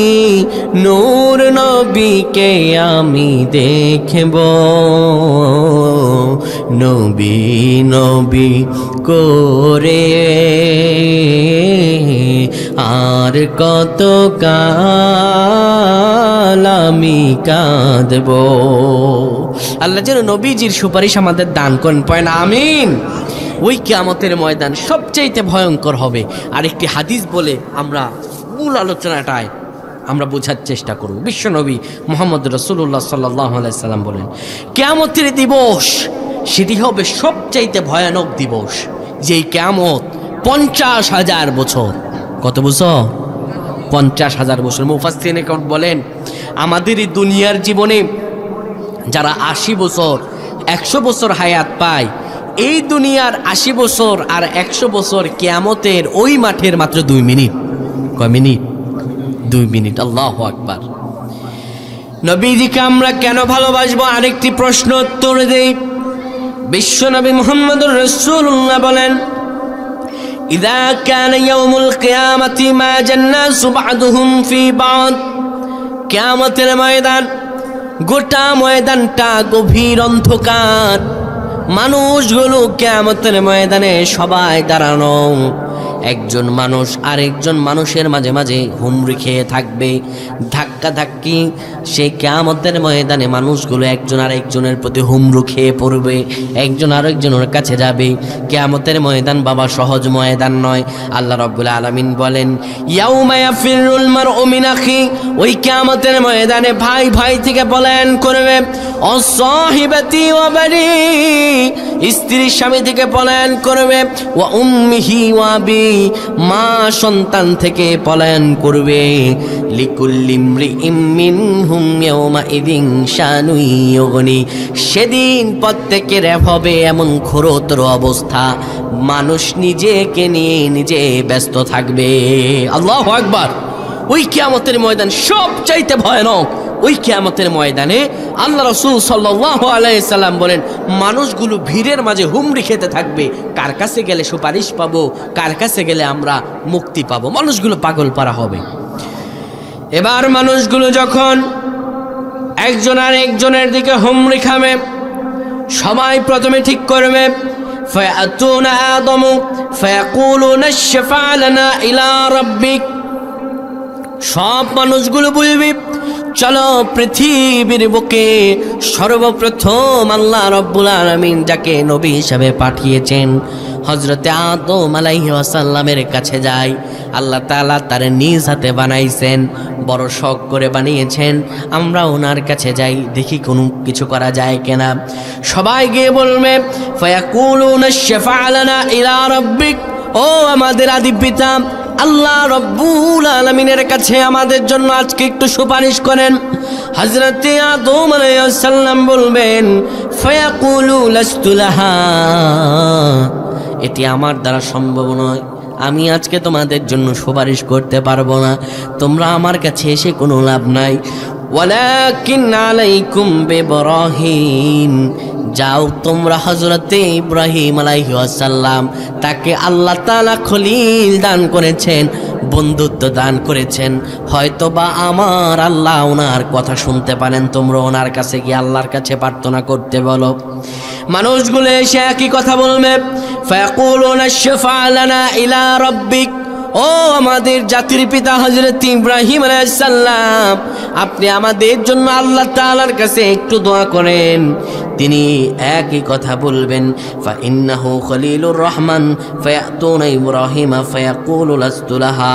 [SPEAKER 1] নূর নবীকে আমি দেখব, নবী নবী করে আর কত কাল আমি কাঁদব। আল্লাহ যেন নবীজির সুপারিশ আমাদের দান করেন, পয়েন আমিন। ওই কিয়ামতের ময়দান সবচাইতে ভয়ঙ্কর হবে। আরেকটি হাদিস বলে আমরা মূল আলোচনাটায় আমরা বোঝার চেষ্টা করব। বিশ্বনবী মুহাম্মদ রাসূলুল্লাহ সাল্লাল্লাহু আলাইহি সাল্লাম বলেন, কিয়ামতের দিবস সেটি হবে সবচাইতে ভয়ানক দিবস, যেই কিয়ামত 50,000 বছর। কত বছর? 50,000 বছর। মুফাসসিরিন বলেন, আমাদের এই দুনিয়ার জীবনে যারা 80 বছর 100 বছর হায়াত পায়, এই দুনিয়ার 80 বছর আর 100 বছর কিয়ামতের ওই মাঠের মাত্র 2 মিনিট। কয় মিনিট? 2 মিনিট। আল্লাহু আকবার। নবীজিকে আমরা কেন ভালোবাসবো? আরেকটি প্রশ্ন উত্তর দেই। বিশ্বনবী মুহাম্মদুর রাসূলুল্লাহ বলেন, ইযা কানা ইয়াউমুল কিয়ামাতি মা জান্নাসু বা'দুহুম ফি বা'দ। কিয়ামতের ময়দান, গোটা ময়দানটা গভীর অন্ধকার। মানুষগুলো কিয়ামতের ময়দানে সবাই দাঁড়ানো, একজন মানুষ আরেকজন মানুষের মাঝে মাঝে হুমড়ি খেয়ে থাকবে, ধাক্কা ধাক্কি। সেই কিয়ামতের ময়দানে মানুষগুলো একজন আরেকজনের প্রতি হুমড়ি খেয়ে পড়বে, একজন আরেকজনের কাছে যাবে। কিয়ামতের ময়দান বাবা সহজ ময়দান নয়। আল্লাহ রাব্বুল আলামিন বলেন, ইয়াউমা ইয়াফিরুল মারউ মিন আখি। ওই কিয়ামতের ময়দানে ভাই ভাই থেকে পলায়ন করবে। অসাহিবাতি ওয়া বানি, স্ত্রী স্বামী থেকে পলায়ন করবে। ওয়া উম্মিহি ওয়া আবি, মা সন্তান থেকে পলায়ন করবে। লিকুল্লি ইমরিইম মিনহুম ইয়াওমাইযিন শানুন ইউগনি। সেদিন প্রত্যেকের হবে এমন ঘোরতর অবস্থা, মানুষ নিজেকে নিয়ে নিজে ব্যস্ত থাকবে। আল্লাহু আকবার। ওই কিয়ামতের ময়দান সবচাইতে ভয়ানক। ওই কিয়ামতের ময়দানে আল্লাহ রাসূল সাল্লাল্লাহু আলাইহি সাল্লাম বলেন, মানুষগুলো ভিড়ের মাঝে হুমড়ি খেতে থাকবে, কার কাছে গেলে সুপারিশ পাবো, কার কাছে গেলে আমরা মুক্তি পাবো। মানুষগুলো পাগল পারা হবে। এবার মানুষগুলো যখন একজন আর একজনের দিকে হুমড়ি খাবে, সবাই প্রথমে ঠিক করবে, ফায়াতুনা আদম ফায়াকুলুনা শাফা লানা ইলা রাব্বিক। সব মানুষগুলো বলবে, চলো পৃথিবীর বুকে সর্বপ্রথম আল্লাহ রাব্বুল আলামিন যাকে নবী হিসাবে পাঠিয়েছেন হযরতে আদম আলাইহিস সালামের কাছে যাই। আল্লাহ তাআলা তার নিজ হাতে বানাইছেন, বড় শখ করে বানিয়েছেন। আমরা ওনার কাছে যাই, দেখি কোনো কিছু করা যায় কিনা। সবাই গিয়ে বলবে, ফায়াকুলুনা শাফা লানা ইলা রাব্বিক। ও আমাদের আদি পিতা আল্লাহ রাব্বুল আলামিনের কাছে আমাদের জন্য আজকে একটু সুপারিশ করেন। হযরতে আদম আলাইহিস সালাম বলবেন, ফায়াকুলু লাস্তু লাহা, এটি আমার দ্বারা সম্ভব নয়, আমি আজকে তোমাদের জন্য সুপারিশ করতে পারবো না, তোমরা আমার কাছে এসে কোনো লাভ নাই। ওয়ালাকিন আলাইকুম বিইব্রাহিম, যাও তোমরা হযরতে ইব্রাহিম আলাইহিস সালাম, তাকে আল্লাহ তাআলা খলিল দান করেছেন, বন্ধুত্ব দান করেছেন। হয়তোবা আমার আল্লাহ ওনার কথা শুনতে পারেন, তোমরা ওনার কাছে গিয়ে আল্লাহর কাছে প্রার্থনা করতে বলো। মানুষগুলো এসে একই কথা বলবে, ফায়াকুলুনা শাফা লানা ইলা রাব্বিক। ও আমাদের জাতির পিতা হযরত ইব্রাহিম আলাইহিস সালাম, আপনি আমাদের জন্য আল্লাহ তাআলার কাছে একটু দোয়া করেন। তিনি একই কথা বলবেন, ফা ইন্নাহু খলিলুর রহমান ফায়াতুনা ইব্রাহিমা ফায়াকুলু লাস্তু লাহা।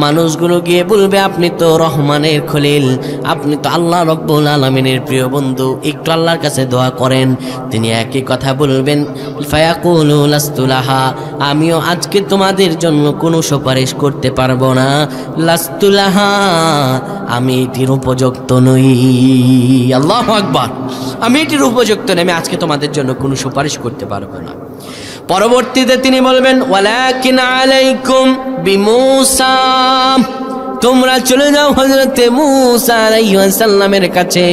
[SPEAKER 1] মানুষগুলো গিয়ে বলবে, আপনি তো রহমানের খলিল, আপনি তো আল্লাহ রাব্বুল আলামিনের প্রিয় বন্ধু, একটু আল্লাহর কাছে দোয়া করেন। তিনি একই কথা বলবেন, ফায়াকুলু লাস্তু লাহা, আমিও আজকে তোমাদের জন্য কোনো সুপারিশ করতে পারবো না। লাস্তু লাহা, আমি এটির উপযুক্ত নই। আল্লাহু আকবার। আমি এটির উপযুক্ত নই, আমি আজকে তোমাদের জন্য কোনো সুপারিশ করতে পারবো না। পরবর্তীতে তিনি বলবেন, ওয়ালাকিন আলাইকুম বিমূসা, তোমরা চলে যাও হযরতে মূসা আলাইহিস সালামের কাছে,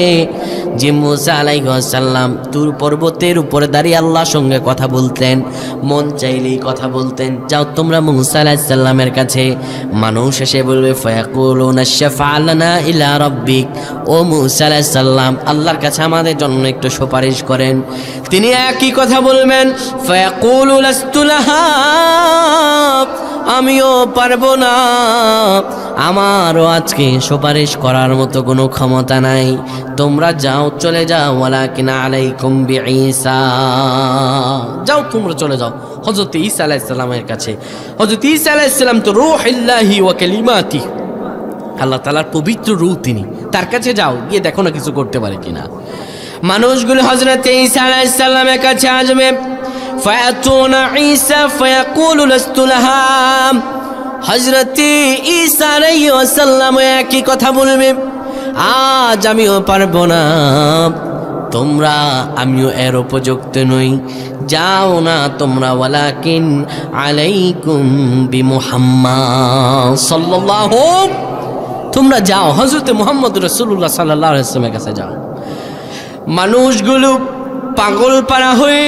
[SPEAKER 1] যে মূসা আলাইহিস সালাম তুর পর্বতের উপরে দাঁড়িয়ে আল্লাহর সঙ্গে কথা বলতেন, মন চাইলেই কথা বলতেন। যাও তোমরা মূসা আলাইহিস সালামের কাছে, মানুষ এসে বলবে ফায়াকুলুনা শাফা লানা ইলা রাব্বিক, ও মূসা আলাইহিস সালাম আল্লাহর কাছে আমাদের জন্য একটু সুপারিশ করেন। তিনি একই কথা বলবেন, ফায়াকুলু লাস্তু লাহা, আমিও পারবো না, আমারও আজকে সুপারিশ করার মতো কোনো ক্ষমতা নাই, তোমরা যাও চলে যাও, ওয়ালাকিন আলাইকুম বিঈসা, যাও তোমরা চলে যাও হযরত ঈসা আলাইহিস সালামের কাছে। হযরত ঈসা আলাইহিস সালাম তো রূহুল্লাহি ওয়া কালিমাতি, আল্লাহ তাআলার পবিত্র রূহ, তিনি তার কাছে যাও, গিয়ে দেখো না কিছু করতে পারে কিনা। মানুষগুলো হযরত ঈসা আলাইহিস সালামের কাছে আসবে, ফায়াতুনা ঈসা ফায়াকুলু লাস্তু লাহা, হযরত ঈসা আলাইহিস সালাম একই কথা বলবে, আজ আমিও পারবো না, তোমরা আমিও এর উপযুক্ত নই, যাও না তোমরা, ওয়ালাকিন আলাইকুম বিমুহাম্মাদ সাল্লাল্লাহু, তোমরা যাও হযরত মুহাম্মদ রাসূলুল্লাহ সাল্লাল্লাহু আলাইহি ওয়াসাল্লামের কাছে যাও। মানুষগুলো পাগল পারা হয়ে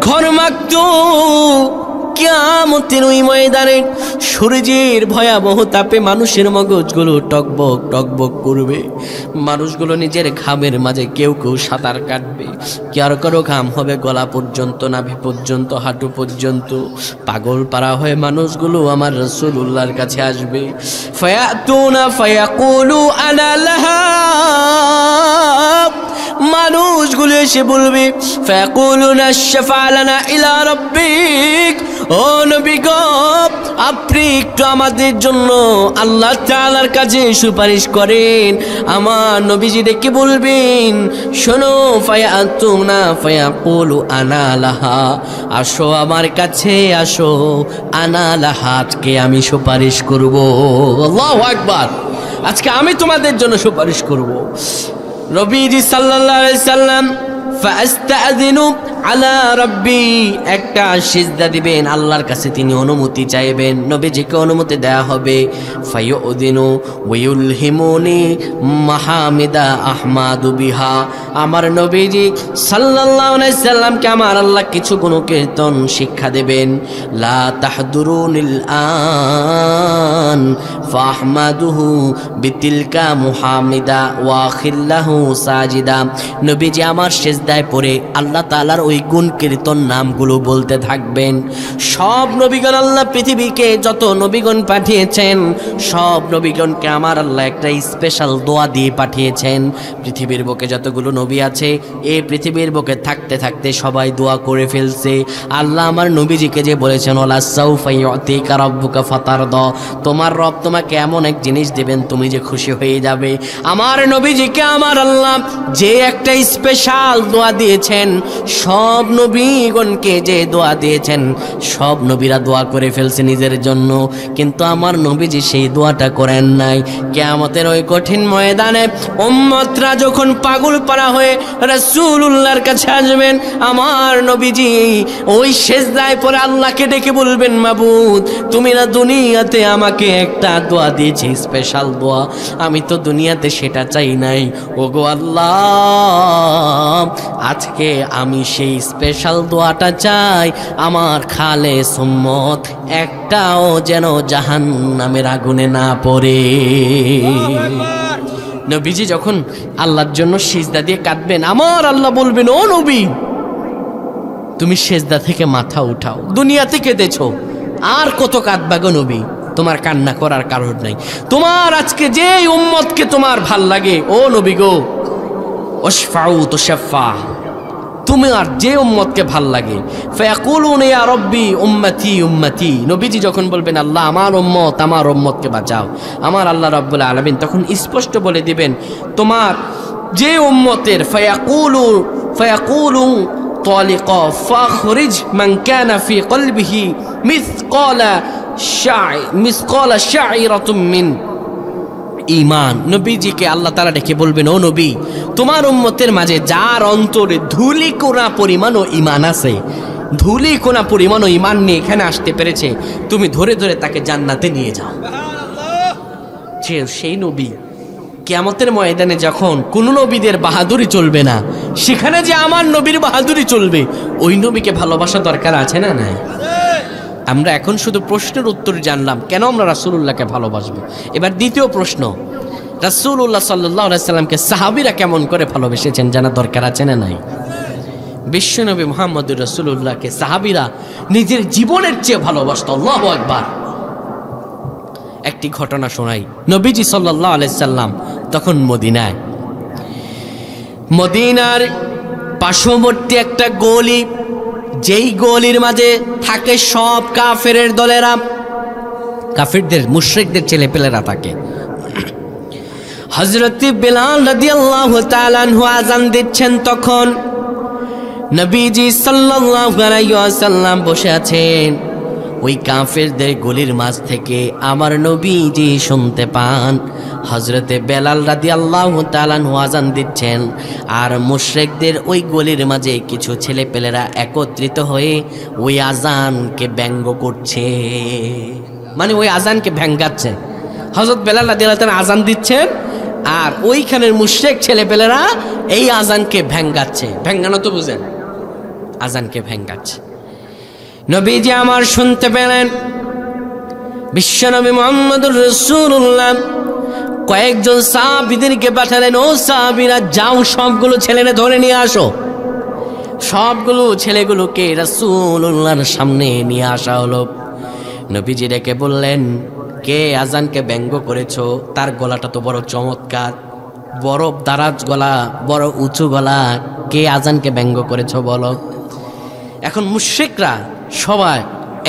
[SPEAKER 1] ঘর মাগত কিয়ামতের ওই ময়দানে সূর্যের ভয়াবহ তাপে মানুষের মগজগুলো টকবক টকবক করবে। মানুষগুলো নিজের ঘামের মাঝে কেউ কেউ সাঁতার কাটবে, কারো কারো ঘাম হবে গলা পর্যন্ত, নাভি পর্যন্ত, হাঁটু পর্যন্ত। পাগল পারা হয়ে মানুষগুলো আমার রাসূলুল্লাহর কাছে আসবে, ফায়াতুনা ফায়াকুলু আনা লাহা, মানুষগুলো এসে বলবে, ফায়াকুলুনা শাফা লানা ইলা রাব্বিক, ও নবী গো আপনি একটু আমাদের জন্য আল্লাহ তাআলার কাছে সুপারিশ করেন। আমার নবীজি ডেকে বলবেন, শোনো, ফায়াতুনা ফায়াকুলু আনা লাহা, আসো আমার কাছে আসো, আনা লাহা, আজকে আমি সুপারিশ করব, আল্লাহু আকবার, আজকে আমি তোমাদের জন্য সুপারিশ করব। নবীজি সাল্লাল্লাহু আলাইহি সাল্লাম ফাস্তাযিনু আলা রাব্বি, একটা সিজদা দিবেন, আল্লাহর কাছে তিনি অনুমতি চাইবেন, নবীজিকে অনুমতি দেয়া হবে। ফায়ুদিনু ওয়ায়ুলহিমুনি মাহামিদা আহমাদু বিহা, আমার নবীজি সাল্লাল্লাহু আলাইহি সাল্লামকে আমার আল্লাহ কিছু গুণকীর্তন শিক্ষা দেবেন। লা তাহদুরুনিল আন ফাহমাদুহু বিতিলকা মুহামিদা ওয়া খিল্লাহু সাজিদা, নবীজি আমার সিজদায় পড়ে আল্লাহ তাআলার ওই গুণ কীর্তন নামগুলো বলতে থাকবেন। সব নবীগণ, আল্লাহ পৃথিবীকে যত নবীগণ পাঠিয়েছেন, সব নবীগণকে আমার আল্লাহ একটা স্পেশাল দোয়া দিয়ে পাঠিয়েছেন। পৃথিবীর বুকে যতগুলো নবী আছে, এই পৃথিবীর বুকে থাকতে থাকতে সবাই দোয়া করে ফেলছে। আল্লাহ আমার নবীজিকে যে বলেছেন, ওয়ালা সাউফা ইউতিকা রাব্বুকা ফাতারদা, তোমার রব তোমাকে এমন এক জিনিস দেবেন তুমি যে খুশি হয়ে যাবে। আমার নবীজিকে আমার আল্লাহ যে একটা স্পেশাল দোয়া দিয়েছেন, সব নবীগণকে যে দোয়া দিয়েছেন, সব নবীরা দোয়া করে ফেলছে নিজের জন্য, কিন্তু আমার নবীজি সেই দোয়াটা করেন নাই। কিয়ামতের ওই কঠিন ময়দানে উম্মতরা যখন পাগল পারা হয়ে রাসূলুল্লাহর কাছে আসবেন, আমার নবীজি ওই সিজদায় পড়ে আল্লাহকে ডেকে বলবেন, মাবুদ তুমি না দুনিয়াতে আমাকে একটা দোয়া দিয়েছি, স্পেশাল দোয়া, আমি তো দুনিয়াতে সেটা চাই নাই, ওগো আল্লাহ আজকে আমি সেই স্পেশাল দোয়াটা চাই, আমার খালেস উম্মত একটাও যেন জাহান্নামের আগুনে না পড়ে। নবীজি যখন আল্লাহর জন্য সিজদা দিয়ে কাঁদবেন, আমার আল্লাহ বলবেন, ও নবী তুমি সিজদা থেকে মাথা উঠাও, দুনিয়াতে কেঁদেছো, আর কত কাঁদবা গো নবী, তোমার কান্না করার কারণ নাই, তোমার আজকে যে উম্মতকে তোমার ভাল লাগে, ও নবী গো ওশফাউ তুশাফা, তুমি আর যে উম্মতকে ভাল লাগে, ফায়াকুলুনা ইয়া রাব্বি উম্মতি উম্মতি, নবীজি যখন বলবেন আল্লাহ আমার উম্মতকে বাঁচাও, আমার আল্লাহ রাব্বুল আলামিন তখন স্পষ্ট বলে দিবেন, তোমার যে উম্মতের ফায়াকুলু তালিকা ফাখরিজ মান কানা ফি কলবিহি মিসকালা শাইরাতুম মিন ঈমান, নবীজিকে আল্লাহ তাআলা ডেকে বলবেন, ও নবী তোমার উম্মতের মাঝে যার অন্তরে ধূলিকণা পরিমাণও ঈমান আছে, ধূলিকণা পরিমাণও ঈমান নিয়ে এখানে আসতে পেরেছে, তুমি ধরে ধরে তাকে জান্নাতে নিয়ে যাও। সেই নবী কিয়ামতের ময়দানে যখন কোন নবীদের বাহাদুরি চলবে না, সেখানে যে আমার নবীর বাহাদুরি চলবে, ওই নবীকে ভালোবাসা দরকার আছে না নাই? আমরা এখন শুধু প্রশ্নের উত্তর জানলাম, কেন আমরা রাসূলুল্লাহকে ভালোবাসবো। এবার দ্বিতীয় প্রশ্ন, রাসূলুল্লাহ সাল্লাল্লাহু আলাইহি সাল্লামকে সাহাবীরা কেমন করে ভালোবেসেছেন জানা দরকার আছে না নাই? বিশ্বনবী মুহাম্মদুর রাসূলুল্লাহকে সাহাবীরা নিজের জীবনের চেয়ে ভালোবাসত। আল্লাহু আকবার। একটি ঘটনা শোনাই। নবীজি সাল্লাল্লাহু আলাইহি সাল্লাম তখন মদিনার পার্শ্ববর্তী একটা গলি, যেই গলির মাঝে থাকে সব কাফেরের দলেরা, কাফেরদের মুশরিকদের ছেলেপেলেরা থাকে। হযরত বিলাল রাদিয়াল্লাহু তাআলা আনহু আযান দিচ্ছেন, তখন নবীজি সাল্লাল্লাহু আলাইহি ওয়াসাল্লাম বসে আছেন। ওই কাফেরদের গলির মাঝ থেকে আমার নবীজি শুনতে পান হযরতে বেলাল রাদিয়াল্লাহু তাআলা আনহু আযান দিচ্ছেন, আর মুশরিকদের ওই গলির মাঝে কিছু ছেলেপেলেরা একত্রিত হয়ে ওই আযানকে ব্যঙ্গ করছে, মানে ওই আযানকে ভেঙ্গাচ্ছে। হযরত বেলাল রাদিয়াল্লাহু তাআলা আযান দিচ্ছেন, আর ওইখানের মুশরিক ছেলেপেলেরা এই আযানকে ভেঙ্গাচ্ছে। ভেঙ্গানো তো বুঝেন, আযানকে ভেঙ্গাচ্ছে। নবীজি আমার শুনতে পেলেন। বিশ্বনবী মুহাম্মদুর রাসূলুল্লাহ কয়েকজন সাহাবীদেরকে পাঠালেন, ও সাহাবীরা যাও, সবগুলো ছেলেরা ধরে নিয়ে আসো। সবগুলো ছেলেগুলোকে রাসূলুল্লাহর সামনে নিয়ে আসা হলো। নবীজি ডেকে বললেন, কে আযানকে ব্যঙ্গ করেছো? তার গলাটা তো বড় চমৎকার, বড় দারাজ গলা, বড় উঁচু গলা, কে আযানকে ব্যঙ্গ করেছো বলো। এখন মুশরিকরা সবাই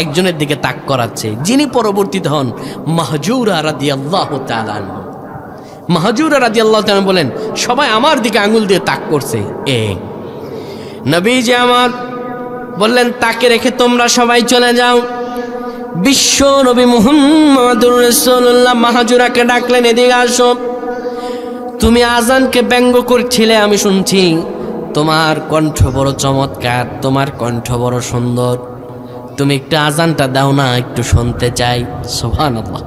[SPEAKER 1] একজনের দিকে তাক করাচ্ছে, যিনি পরবর্তীতে হন মাহজুরা রাদিয়াল্লাহু তাআলা আনহু। মাহজুরা রাদিয়াল্লাহু তাআলা বলেন, সবাই আমার দিকে আঙুল দিয়ে তাক করছে। নবীজি আমার বললেন, তাকে রেখে তোমরা সবাই চলে যাও। বিশ্ব নবী মুহাম্মদুর রাসূলুল্লাহ মাহজুরাকে ডাকলেন, এদিকে আসো। তুমি আযানকে ব্যঙ্গ করছিলে, আমি শুনছি। তোমার কণ্ঠ বড় চমৎকার, তোমার কণ্ঠ বড় সুন্দর, তুমি একটু আযানটা দাও না, একটু শুনতে চাই। সুবহানাল্লাহ।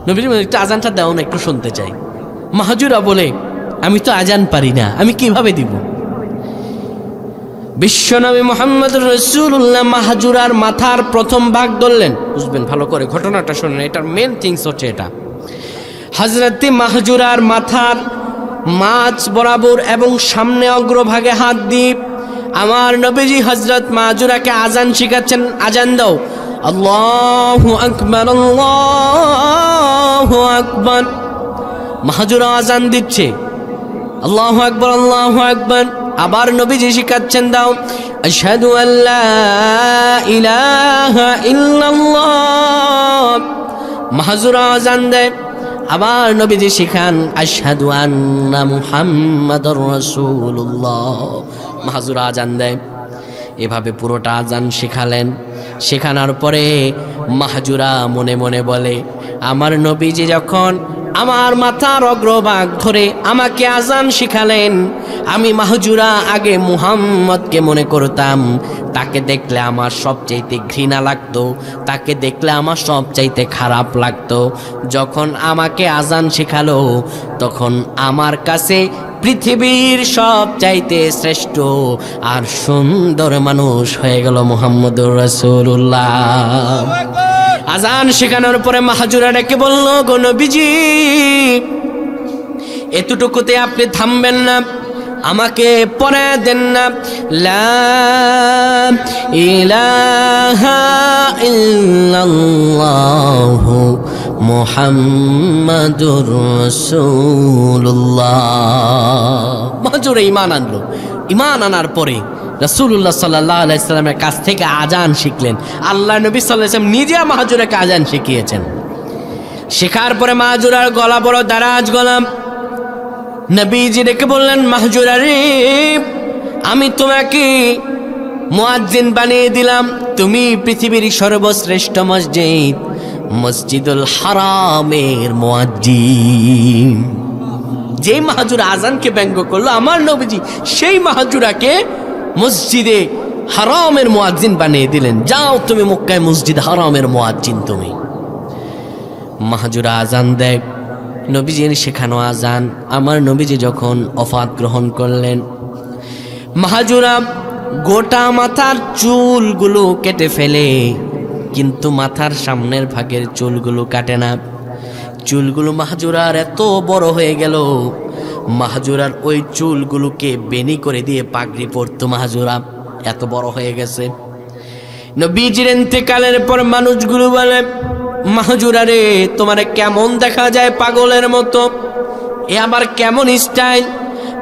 [SPEAKER 1] নবীজি একটু আযানটা দাও না, একটু শুনতে চাই। মাহজুরা বলে, আমি তো আযান পারি না, আমি কিভাবে দিব? বিশ্বনবী মুহাম্মদুর রাসূলুল্লাহ মাহজুরার মাথার প্রথম ভাগ ধরলেন। বুঝবেন ভালো করে, ঘটনাটা শুনেন, এটার মেন থিংস হচ্ছে এটা। হযরতে মাহজুরার মাথার মাঝ বরাবর এবং সামনে অগ্রভাগে হাত দিয়ে আমার নবীজি হযরত মাহজুরাকে আযান শিখাচ্ছেন। আযান দাও, আল্লাহু আকবার, আল্লাহু আকবার। মাহজুরা আযান দিচ্ছে, আল্লাহু আকবার, আল্লাহু আকবার। আবার নবীজি শিখাচ্ছেন, দাও, আশহাদু আল্লা ইলাহা ইল্লাল্লাহ। মাহজুরা আযান দেয়, আবার নবীজি শিখান, আশহাদু আন্না মুহাম্মাদুর রাসূলুল্লাহ। মাহজুরা আযান দেয়। এভাবে পুরোটা আযান শিখালেন। শেখানোর পরে মাহজুরা মনে মনে বলে, আমার নবীজি যখন আমার মাথার অগ্রভাগ ধরে আমাকে আযান শিখালেন, আমি মাহজুরা আগে মুহাম্মদকে মনে করতাম, তাকে দেখলে আমার সবচাইতে ঘৃণা লাগতো, তাকে দেখলে আমার সবচাইতে খারাপ লাগতো। যখন আমাকে আযান শিখালো, তখন আমার কাছে পৃথিবীর সবচাইতে শ্রেষ্ঠ আর সুন্দর মানুষ হয়ে গেল মুহাম্মদুর রাসূলুল্লাহ। আযান শেখানোর পরে মাহজুরা ডেকে বলল, গো নবীজি, এতটুকুতে আপনি থামবেন না, আমাকে পড়ে দেন না, লা ইলাহা ইল্লাল্লাহু মুহাম্মাদুর রাসূলুল্লাহ। মাহজুরা ঈমান আনলো। ঈমান আনার পরে রাসূলুল্লাহ সাল্লাল্লাহু আলাইহি সাল্লামের কাছ থেকে আযান শিখলেন। আল্লাহ নবী সাল্লাল্লাহু আলাইহি ওয়াসাল্লাম নিজে মাহজুরাকে আযান শিখিয়েছেন। শেখার পরে মাহজুরার গলা বড় দারাজ গলা। নবীজি ডেকে বললেন, মাহজুরা রে, আমি তোমাকে মুয়াজ্জিন বানিয়ে দিলাম, তুমি পৃথিবীর সর্বশ্রেষ্ঠ মসজিদ মসজিদুল হারামের মুয়াজ্জিন। যেই মাহজুরা আযানকে ব্যঙ্গ করলো, আমার নবীজি সেই মাহজুরাকে মসজিদে হারামের মুয়াজ্জিন বানিয়ে দিলেন। যাও, তুমি মক্কায় মসজিদ হারামের মুয়াজ্জিন তুমি। মাহজুরা আযান দেয়। নবীজির শেখানো আজান আমার নবীজি যখন ওফাত গ্রহণ করলেন, মাহাজুরা গোটা মাথার চুলগুলো কেটে ফেলে, কিন্তু মাথার সামনের ভাগের চুলগুলো কাটে না। চুলগুলো মাহাজুরার এত বড় হয়ে গেল, মাহাজুরার ওই চুলগুলোকে বেনি করে দিয়ে পাগড়ি পরতো। মাহাজুরা এত বড় হয়ে গেছে। নবীজির ইন্তেকালের পর মানুষগুলো বলে, মাহাজুরা রে, তোমার কেমন দেখা যায় পাগলের মতো, এ আবার কেমন স্টাইল,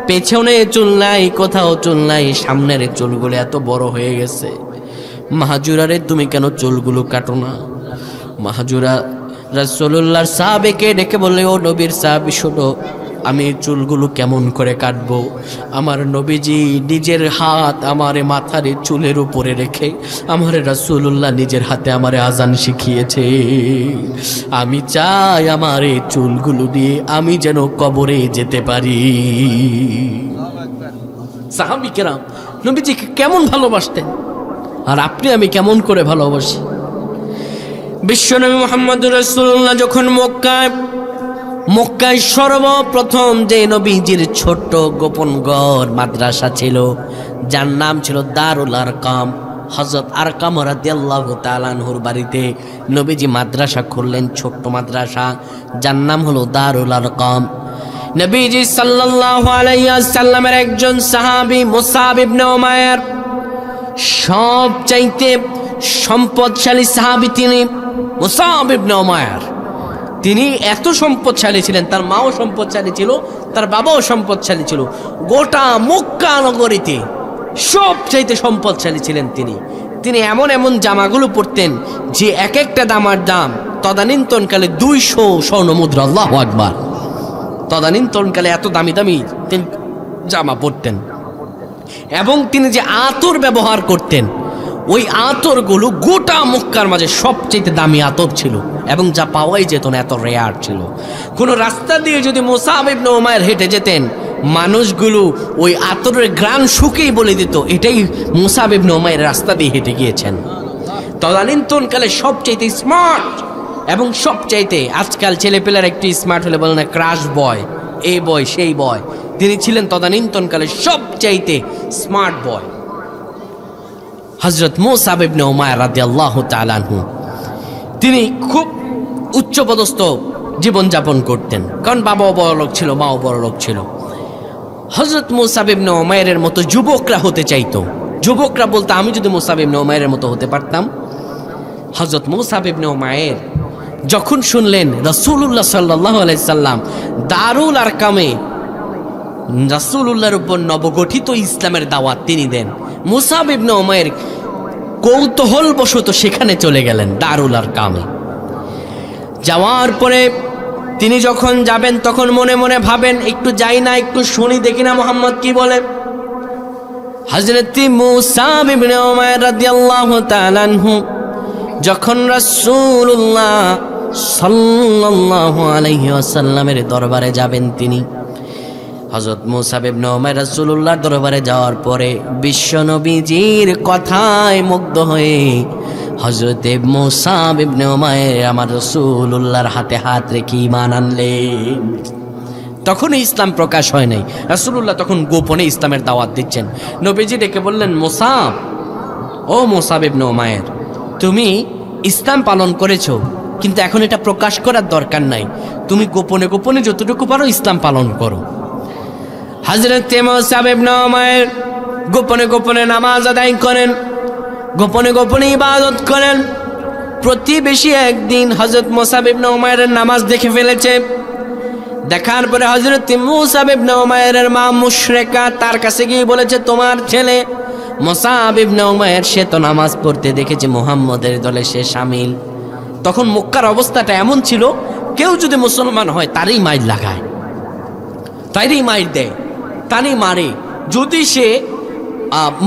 [SPEAKER 1] পেছনে চুল নাই, কোথাও চুল নাই, সামনের চুলগুলো এত বড় হয়ে গেছে। মাহাজুরা রে, তুমি কেন চুলগুলো কাটো না? মাহাজুরা রাসূলুল্লাহর সাহাবীকে ডেকে বললে, ও নবীর সাহাবী শোনো, আমি চুলগুলো কেমন করে কাটবো? আমার নবীজি নিজের হাত আমার মাথার চুলের উপরে রেখে আমার রাসূলুল্লাহ নিজের হাতে আমার আজান শিখিয়েছে। আমি চাই আমার এই চুলগুলো দিয়ে আমি যেন কবরে যেতে পারি। সাহাবীকেরাম নবীজিকে কেমন ভালোবাসতেন, আর আপনি আমি কেমন করে ভালোবাসি। বিশ্বনবী মুহাম্মদুর রাসূলুল্লাহ যখন মক্কায় সর্বপ্রথম যে নবীজির ছোট্ট গোপন ঘর মাদ্রাসা ছিল, যার নাম ছিল দারুল আরকাম, হযরত আরকাম রাদিয়াল্লাহু তাআলা আনহুর বাড়িতে নবীজি মাদ্রাসা খুললেন, ছোট্ট মাদ্রাসা, যার নাম হলো দারুল আরকাম। নবীজি সাল্লাল্লাহু আলাইহি ওয়াসাল্লামের একজন সাহাবী মুসআব ইবনে উমাইর, সবচাইতে সম্পদশালী সাহাবী তিনি মুসআব ইবনে উমাইর। তিনি এত সম্পদশালী ছিলেন, তার মাও সম্পদশালী ছিল, তার বাবাও সম্পদশালী ছিল, গোটা মক্কা নগরীতে সবচাইতে সম্পদশালী ছিলেন তিনি এমন এমন জামাগুলো পরতেন যে এক একটা দামার দাম তদানীন্তনকালে 200 স্বর্ণ মুদ্রা। আল্লাহু আকবার! তদানীন্তনকালে এত দামি দামি তিনি জামা পরতেন। এবং তিনি যে আতর ব্যবহার করতেন, ওই আতরগুলো গোটা মক্কার মাঝে সবচেয়ে দামি আতর ছিল, এবং যা পাওয়াই যেত না, এত রেয়ার ছিল। কোনো রাস্তা দিয়ে যদি মুসআব ইবনে উমাইর হেঁটে যেতেন, মানুষগুলো ওই আতরের ঘ্রাণ শুকেই বলে দিত এটাই মুসআব ইবনে উমাইর রাস্তা দিয়ে হেঁটে গিয়েছেন। তদানীন্তনকালে সবচাইতে স্মার্ট এবং সবচাইতে, আজকাল ছেলেপেলার একটু স্মার্ট হলে বলে না ক্রাশ বয়, এই বয় সেই বয়, তিনি ছিলেন তদানীন্তনকালে সবচাইতে স্মার্ট বয়। হযরত মুসআব ইবনে উমাইর রাদিয়াল্লাহু তাআলা আনহু তিনি খুব উচ্চপদস্থ জীবনযাপন করতেন, কারণ বাবাও বড়লোক ছিল, মাও বড়লোক ছিল। হযরত মুসআব ইবনে উমাইরের মতো যুবকরা হতে চাইতো। যুবকরা বলতে, আমি যদি মুসআব ইবনে উমাইরের মতো হতে পারতাম। হযরত মুসআব ইবনে উমাইর যখন শুনলেন রাসূলুল্লাহ সাল্লাল্লাহু আলাইহি সাল্লাম দারুল আরকামে রাসূলুল্লাহর উপর নবগঠিত ইসলামের দাওয়াত তিনি দেন, মুসআব ইবনে উমাইর কৌতূহলবশত সেখানে চলে গেলেন দারুল আরকামে। যাওয়ার পরে তিনি যখন যাবেন তখন মনে মনে ভাবেন, একটু যাই না, একটু শুনি, দেখি না মুহাম্মদ কি বলে। হযরত মুসআব ইবনে উমাইর রাদিয়াল্লাহু তাআলা আনহু যখন রাসূলুল্লাহ সাল্লাল্লাহু আলাইহি ওয়াসাল্লামের দরবারে যাবেন, তিনি হযরত মুসআব ইবনে উমাইর রাসূলুল্লাহর দরবারে যাওয়ার পরে বিশ্বনবীজির কথায় মুগ্ধ হয়ে হযরত মুসআব ইবনে উমাইর আমার রাসূলুল্লাহর হাতে হাত রেখে ঈমান আনলেন। তখন ইসলাম প্রকাশ হয় নাই, রাসূলুল্লাহ তখন গোপনে ইসলামের দাওয়াত দিচ্ছেন। নবীজি ডেকে বললেন, মুসআব, ও মুসআব ইবনে উমাইর, তুমি ইসলাম পালন করেছো, কিন্তু এখন এটা প্রকাশ করার দরকার নাই, তুমি গোপনে গোপনে যতটুকু পারো ইসলাম পালন করো। হযরত মুসআব ইবনে উমাইর গোপনে গোপনে নামাজ আদায় করেন, গোপনে গোপনে ইবাদত করেন। প্রতিবেশী একদিন হযরত মুসআব ইবনে উমাইরের নামাজ দেখে ফেলেছে। দেখার পরে হযরত মুসআব ইবনে উমাইরের মা মুশরিকা তার কাছে গিয়ে বলেছে, তোমার ছেলে মুসআব ইবনে উমাইর সে তো নামাজ পড়তে দেখেছে মুহাম্মদের দলে সে শামিল। তখন মক্কার অবস্থাটা এমন ছিল, কেউ যদি মুসলমান হয় তারই মাইর লাগায়, তারই মাইর দেয়, তারই মারে। যদি সে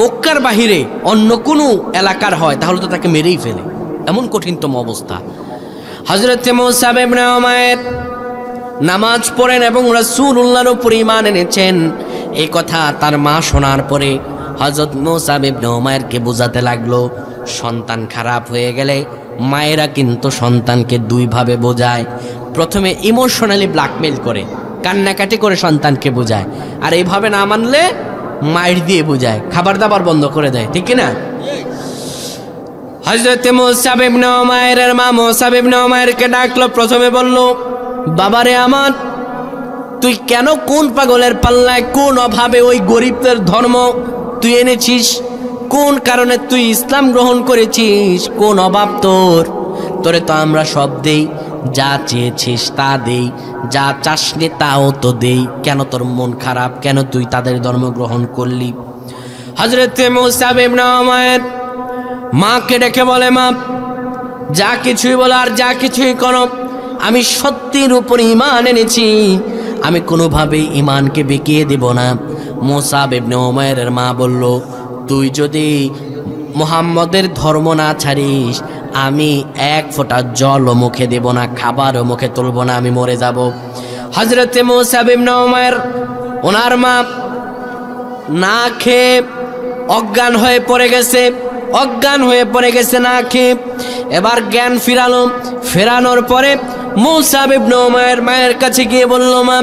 [SPEAKER 1] মক্কার বাহিরে অন্য কোনো এলাকার হয় তাহলে তো তাকে মেরেই ফেলে, এমন কঠিনতম অবস্থা। হযরত মুসআব ইবনে উমাইর নামাজ পড়েন এবং রাসূলুল্লাহর উপর ঈমান এনেছেন, এই কথা তার মা শোনার পরে হযরত মুসআব ইবনে উমাইরকে বোঝাতে লাগলো, সন্তান খারাপ হয়ে গেলে মায়েরা কিন্তু সন্তানকে দুইভাবে বোঝায়। প্রথমে ইমোশনালি ব্ল্যাকমেল করে, কান্নাকাটি করে সন্তানকে বোঝায়, আর এইভাবে না মানলে মাইর দিয়ে বোঝায়, খাবার দাবার বন্ধ করে দেয়, ঠিক না? হযরত মুসাব ইবনে উমাইরের মা মুসাব ইবনে উমাইরকে ডাকলো, প্রথমে বলল, বাবারে আমার, তুই কেন কোন পাগলের পাল্লায়, কোন অভাবে ওই গরিবদের ধর্ম তুই এনেছিস? কোন কারণে তুই ইসলাম গ্রহণ করেছিস? কোন অভাব তোরে তো আমরা সব দেই, যা চেয়েছিস তা দেই, যা চাসনি তাও তো দেই, কেন তোর মন খারাপ? কেন তুই তাদের ধর্ম গ্রহণ করলি? হযরত মুসাব ইবনে উমাইর মাকে ডেকে বলে, মা, যা কিছুই বলো আর যা কিছুই করো, আমি সত্যির উপর ঈমান এনেছি, আমি কোনোভাবেই ঈমানকে বিকিয়ে দেব না। মুসাব ইবনে উমাইরের মা বলল, তুই যদি মুহাম্মদের ধর্ম না ছাড়িস, আমি এক ফোঁটা জলও মুখে দেব না, খাবারও মুখে তুলব না, আমি মরে যাব। হযরত মুসাব ইবনে উমাইর ওনার মা না খেয়ে অজ্ঞান হয়ে পড়ে গেছে, না খেয়ে। এবার জ্ঞান ফেরানোর পরে মুসাব ইবনে উমাইর মায়ের কাছে গিয়ে বলল, মা,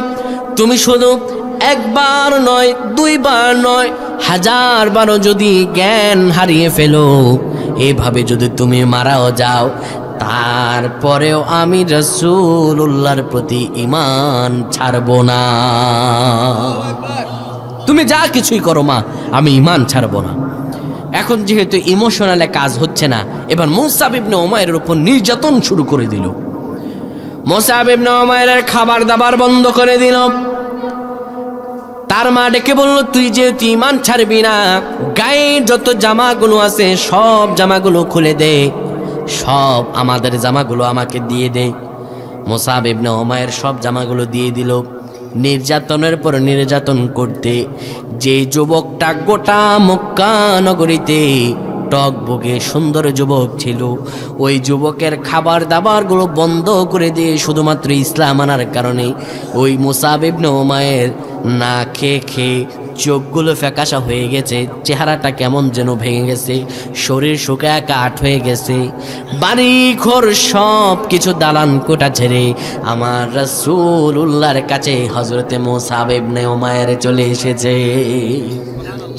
[SPEAKER 1] তুমি শুধু একবার নয়, দুইবার নয়, 1000 বারও যদি জ্ঞান হারিয়ে ফেলো, এভাবে যদি তুমি মারাও যাও, তারপরেও আমি রাসূলুল্লাহর প্রতি ঈমান ছাড়ব না। তুমি যা কিছুই করো মা, আমি ঈমান ছাড়ব না। এখন যেহেতু ইমোশনালে কাজ হচ্ছে না, এবার মুসাব ইবনে উমাইরের উপর নির্যাতন শুরু করে দিল। মুসাব ইবনে উমাইরের খাবার দাবার বন্ধ করে দিল। তার মা ডেকে বলল, তুই যেহেতু ঈমান ছাড়বি না, গায়ে যত জামাগুলো আছে সব জামাগুলো খুলে দে, সব আমাদের জামাগুলো আমাকে দিয়ে দে। মুসাব ইবনে উমাইর সব জামাগুলো দিয়ে দিল। নির্যাতনের পর নির্যাতন করতে যে যুবকটা গোটা মক্কা নগরীতে টকবগে সুন্দর যুবক ছিল, ওই যুবকের খাবার দাবারগুলো বন্ধ করে দিয়ে শুধুমাত্র ইসলাম আনার কারণে ওই মুসাব ইবনে উমাইর না খেয়ে চোখগুলো ফ্যাকাশা হয়ে গেছে, চেহারাটা কেমন যেন ভেঙে গেছে, শরীর শুকায় কাঠ হয়ে গেছে। বাড়ি ঘর সব কিছু দালান কোটা ছেড়ে আমার রাসূলুল্লাহর কাছে হযরতে মুসাব ইবনে উমাইর চলে এসেছে।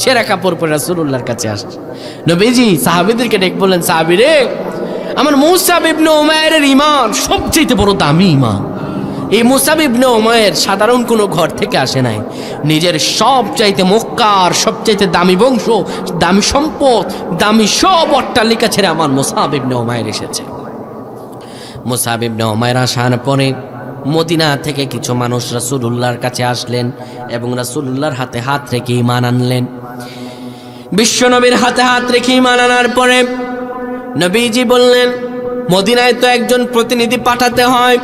[SPEAKER 1] ছেঁড়া কাপড় পরে রাসূলুল্লাহর কাছে আসছে। নবীজি সাহাবীদেরকে ডেকে বললেন, সাহাবীরে, আমার মুসাব ইবনে উমাইরের ঈমান সবচেয়ে বড় দামি ঈমান। এই মুসাব ইবনে উমাইর সাধারণ কোনো ঘর থেকে আসে নাই, নিজের সবচাইতে মক্কার সবচাইতে দামি বংশ, দামি সম্পদ, দামি সব অট্টালিকা ছেড়ে আমার মুসাব ইবনে উমাইর এসেছে। মুসাব ইবনে উমাইর আসার পরে মদিনা থেকে কিছু মানুষ রাসূলুল্লাহর কাছে আসলেন এবং রাসূলুল্লাহর হাতে হাত রেখে ঈমান আনলেন। বিশ্বনবীর হাতে হাত রেখে ঈমান আনার পরে নবীজি বললেন, মদিনায় তো একজন প্রতিনিধি পাঠাতে হয়,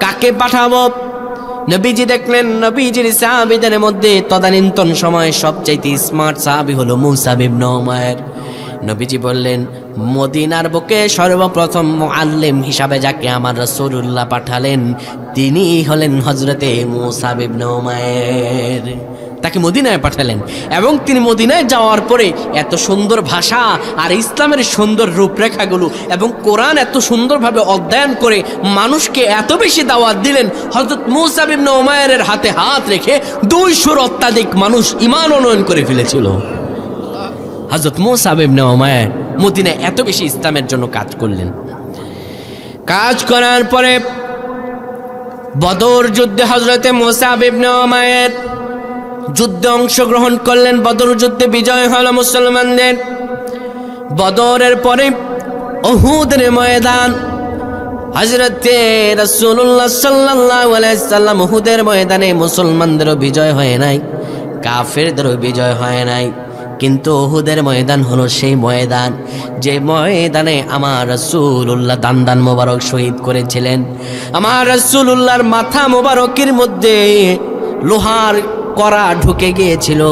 [SPEAKER 1] কাকে পাঠাবো? নবীজি দেখলেন নবীজির সাহাবীদের মধ্যে তদানীন্তন সময় সবচাইতে স্মার্ট সাহাবী হলো মুসাব ইবনে উমাইর। নবীজি বললেন, মদিনার বুকে সর্বপ্রথম মুআল্লিম হিসাবে যাকে আমার রাসূলুল্লাহ পাঠালেন, তিনি হলেন হযরতে মুসাব ইবনে উমাইর। তাকে মদিনায় পাঠালেন এবং তিনি মদিনায় যাওয়ার পরে এত সুন্দর ভাষা আর ইসলামের সুন্দর রূপরেখাগুলো এবং কোরআন এত সুন্দরভাবে অধ্যয়ন করে মানুষকে এত বেশি দাওয়াত দিলেন, হযরত মুসাব ইবনে উমাইরের হাতে হাত রেখে 200 অত্যাধিক মানুষ ঈমান আনয়ন করে ফেলেছিল। হযরত মুসাব ইবনে উমাইর মদিনায় এত বেশি ইসলামের জন্য কাজ করলেন। কাজ করার পরে বদর যুদ্ধে হযরতে মুসাব ইবনে উমাইর যুদ্ধে অংশগ্রহণ করলেন। বদর যুদ্ধে বিজয় হলো মুসলমানদের। বদরের পরে উহুদের ময়দান, হযরতে রাসূলুল্লাহ সাল্লাল্লাহু আলাইহি সাল্লাম উহুদের ময়দানে মুসলমানদেরও বিজয় হয় নাই, কাফেরদেরও বিজয় হয় নাই, কিন্তু উহুদের ময়দান হলো সেই ময়দান যে ময়দানে আমার রাসূলুল্লাহ দান মোবারক শহীদ করেছিলেন। আমার রাসূলুল্লাহর মাথা মোবারকের মধ্যে লোহার করা ঢুকে গিয়েছিল,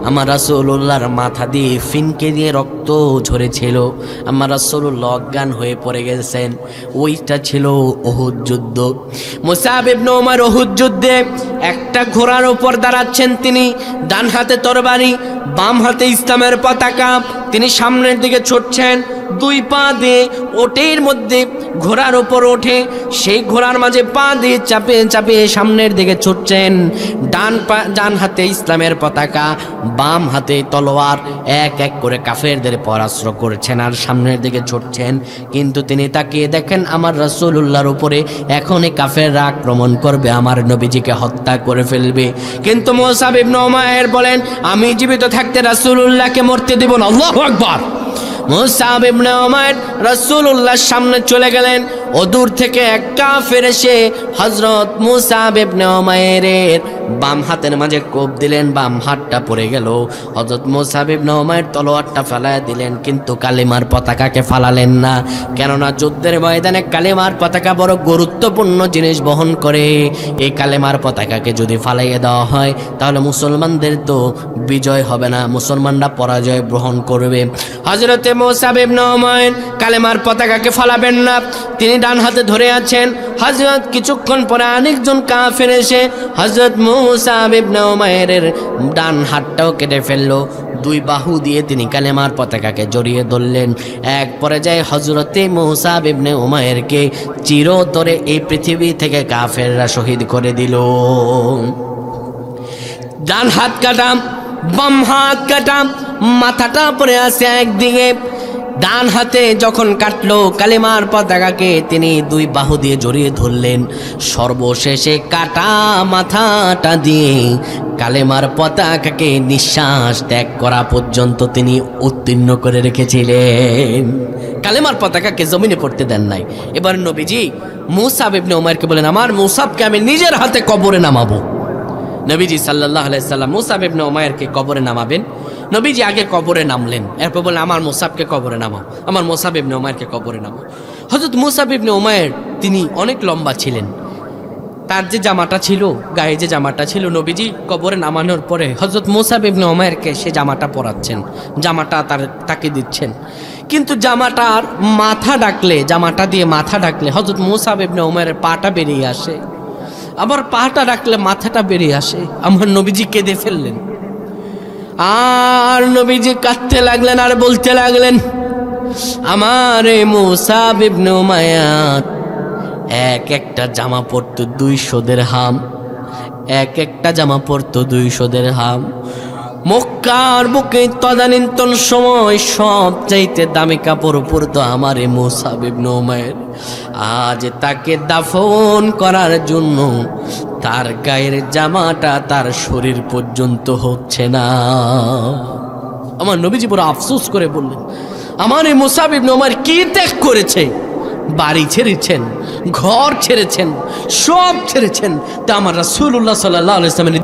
[SPEAKER 1] আমার রাসূলুল্লাহর মাথা দিয়ে ফিনকে দিয়ে রক্ত ঝরেছিল, আমার রাসূলুল্লাহ অজ্ঞান হয়ে পড়ে গেছেন। ওইটা ছিল উহুদ যুদ্ধ। মুসাব ইবনে উমাইর উহুদ যুদ্ধে একটা ঘোড়ার উপর দাঁড়াচ্ছেন, তিনি ডান হাতে তরবারি, বাম হাতে ইসলামের পতাকা, তিনি সামনের দিকে ছুটছেন। দুই পা দিয়ে ওটের মধ্যে ঘোড়ার উপর ওঠে, সেই ঘোড়ার মাঝে পা দিয়ে চাপে চাপে সামনের দিকে ছুটছেন। ডান হাতে ইসলামের পতাকা, বাম হাতে তলোয়ার, এক এক করে কাফেরদের পরাস্ত্র করছেন আর সামনের দিকে ছুটছেন। কিন্তু তিনি তাকিয়ে দেখেন আমার রাসূলুল্লাহর উপরে এখনই কাফেররা আক্রমণ করবে, আমার নবীজিকে হত্যা করে ফেলবে। কিন্তু মুসাব ইবনে উমাইর বলেন, আমি জীবিত থাকতে রাসূলুল্লাহকে মরতে দেব না। আল্লাহু আকবার। মুসাব ইবনে উমাইর রাসূলুল্লাহর সামনে চলে গেলেন। ও দূর থেকে এক কাফের এসে হযরত মুসাব ইবনে উমাইরের বাম হাতের মাঝে কোপ দিলেন, বাম হাতটা পড়ে গেল। হযরত মুসাব ইবনে উমাইর তলোয়ারটা ফেলায় দিলেন, কিন্তু কালেমার পতাকাকে ফালালেন না। কেননা যুদ্ধের ময়দানে কালেমার পতাকা বড় গুরুত্বপূর্ণ জিনিস বহন করে। এই কালেমার পতাকাকে যদি ফালাইয়ে দেওয়া হয় তাহলে মুসলমানদের তো বিজয় হবে না, মুসলমানরা পরাজয় গ্রহণ করবে। হযরতে মুসাব ইবনে উমাইর কালেমার পতাকাকে ফালাবেন না, তিনি ডান হাতে ধরে আছেন। হযরত কিছুক্ষণ পরে আরেকজন কাফের এসে হযরত মুসাব ইবনে উমাইরের ডান হাতটাও কেটে ফেললো। দুই বাহু দিয়ে তিনি কালেমার পতাকাকে জড়িয়ে ধরলেন। এক পর্যায়ে হযরতে মুসাব ইবনে উমাইরকে চিরতরে এই পৃথিবী থেকে কাফেররা শহীদ করে দিল। ডান হাত কাটাম, বাম হাত কাটাম, মাথাটা পড়ে আছে একদিকে। ডান হাতে যখন কাটলো কালেমার পতাকাকে, তিনি দুই বাহু দিয়ে জড়িয়ে ধরলেন। সর্বশেষে কাটা মাথাটা দিয়ে কালেমার পতাকাকে নিঃশ্বাস ত্যাগ করা পর্যন্ত তিনি উত্তীর্ণ করে রেখেছিলেন। কালেমার পতাকাকে জমিনে পড়তে দেন নাই। এবার নবীজি মুসাব ইবনে উমাইরকে বলেন, আমার মুসাবকে আমি নিজের হাতে কবরে নামাবো। নবীজি সাল্লাল্লাহু আলাইহি সাল্লাম মুসাব ইবনে উমাইরকে কবরে নামাবেন। নবীজি আগে কবরে নামলেন, এরপর বললেন আমার মুসাবকে কবরে নামাও, আমার মুসাব ইবনে উমাইরকে কবরে নামাও। হযরত মুসাব ইবনে উমাইর তিনি অনেক লম্বা ছিলেন। তার যে জামাটা ছিল, গায়ে যে জামাটা ছিল, নবীজি কবরে নামানোর পরে হযরত মুসাব ইবনে উমাইরকে সে জামাটা পরাচ্ছেন, জামাটা তাকে দিচ্ছেন। কিন্তু জামাটার মাথা ডাকলে, জামাটা দিয়ে মাথা ডাকলে হযরত মুসাব ইবনে উমাইরের পাটা বেরিয়ে আসে, আবার পাটা ডাকলে মাথাটা বেরিয়ে আসে। আমার নবীজি কেঁদে ফেললেন। আর নবীজি কাঁদতে লাগলেন আর বলতে লাগলেন, আমার মুসাব ইবনে উমাইর এক একটা জামা পরতো 200 দিরহাম, এক একটা জামা পরতো 200 দিরহাম। মক্কার বুকে তদানীন্তন সময় সব চাইতে দামি কাপড় পরতো আমার মুসাব ইবনে উমাইর। আজ তাকে দাফন করার জন্য তার গায়ের জামাটা তার শরীর পর্যন্ত হচ্ছে না। আমার নবীজি বড় আফসোস করে বললেন, আমার এই মুসাব ইবনে উমাইর কি ত্যাগ করেছে। বাড়ি ছেড়েছেন, ঘর ছেড়েছেন, সব ছেড়েছেন, তা আমার রাসূলুল্লাহ সাল্লাল্লাহু আলাইহি ওয়াসাল্লামের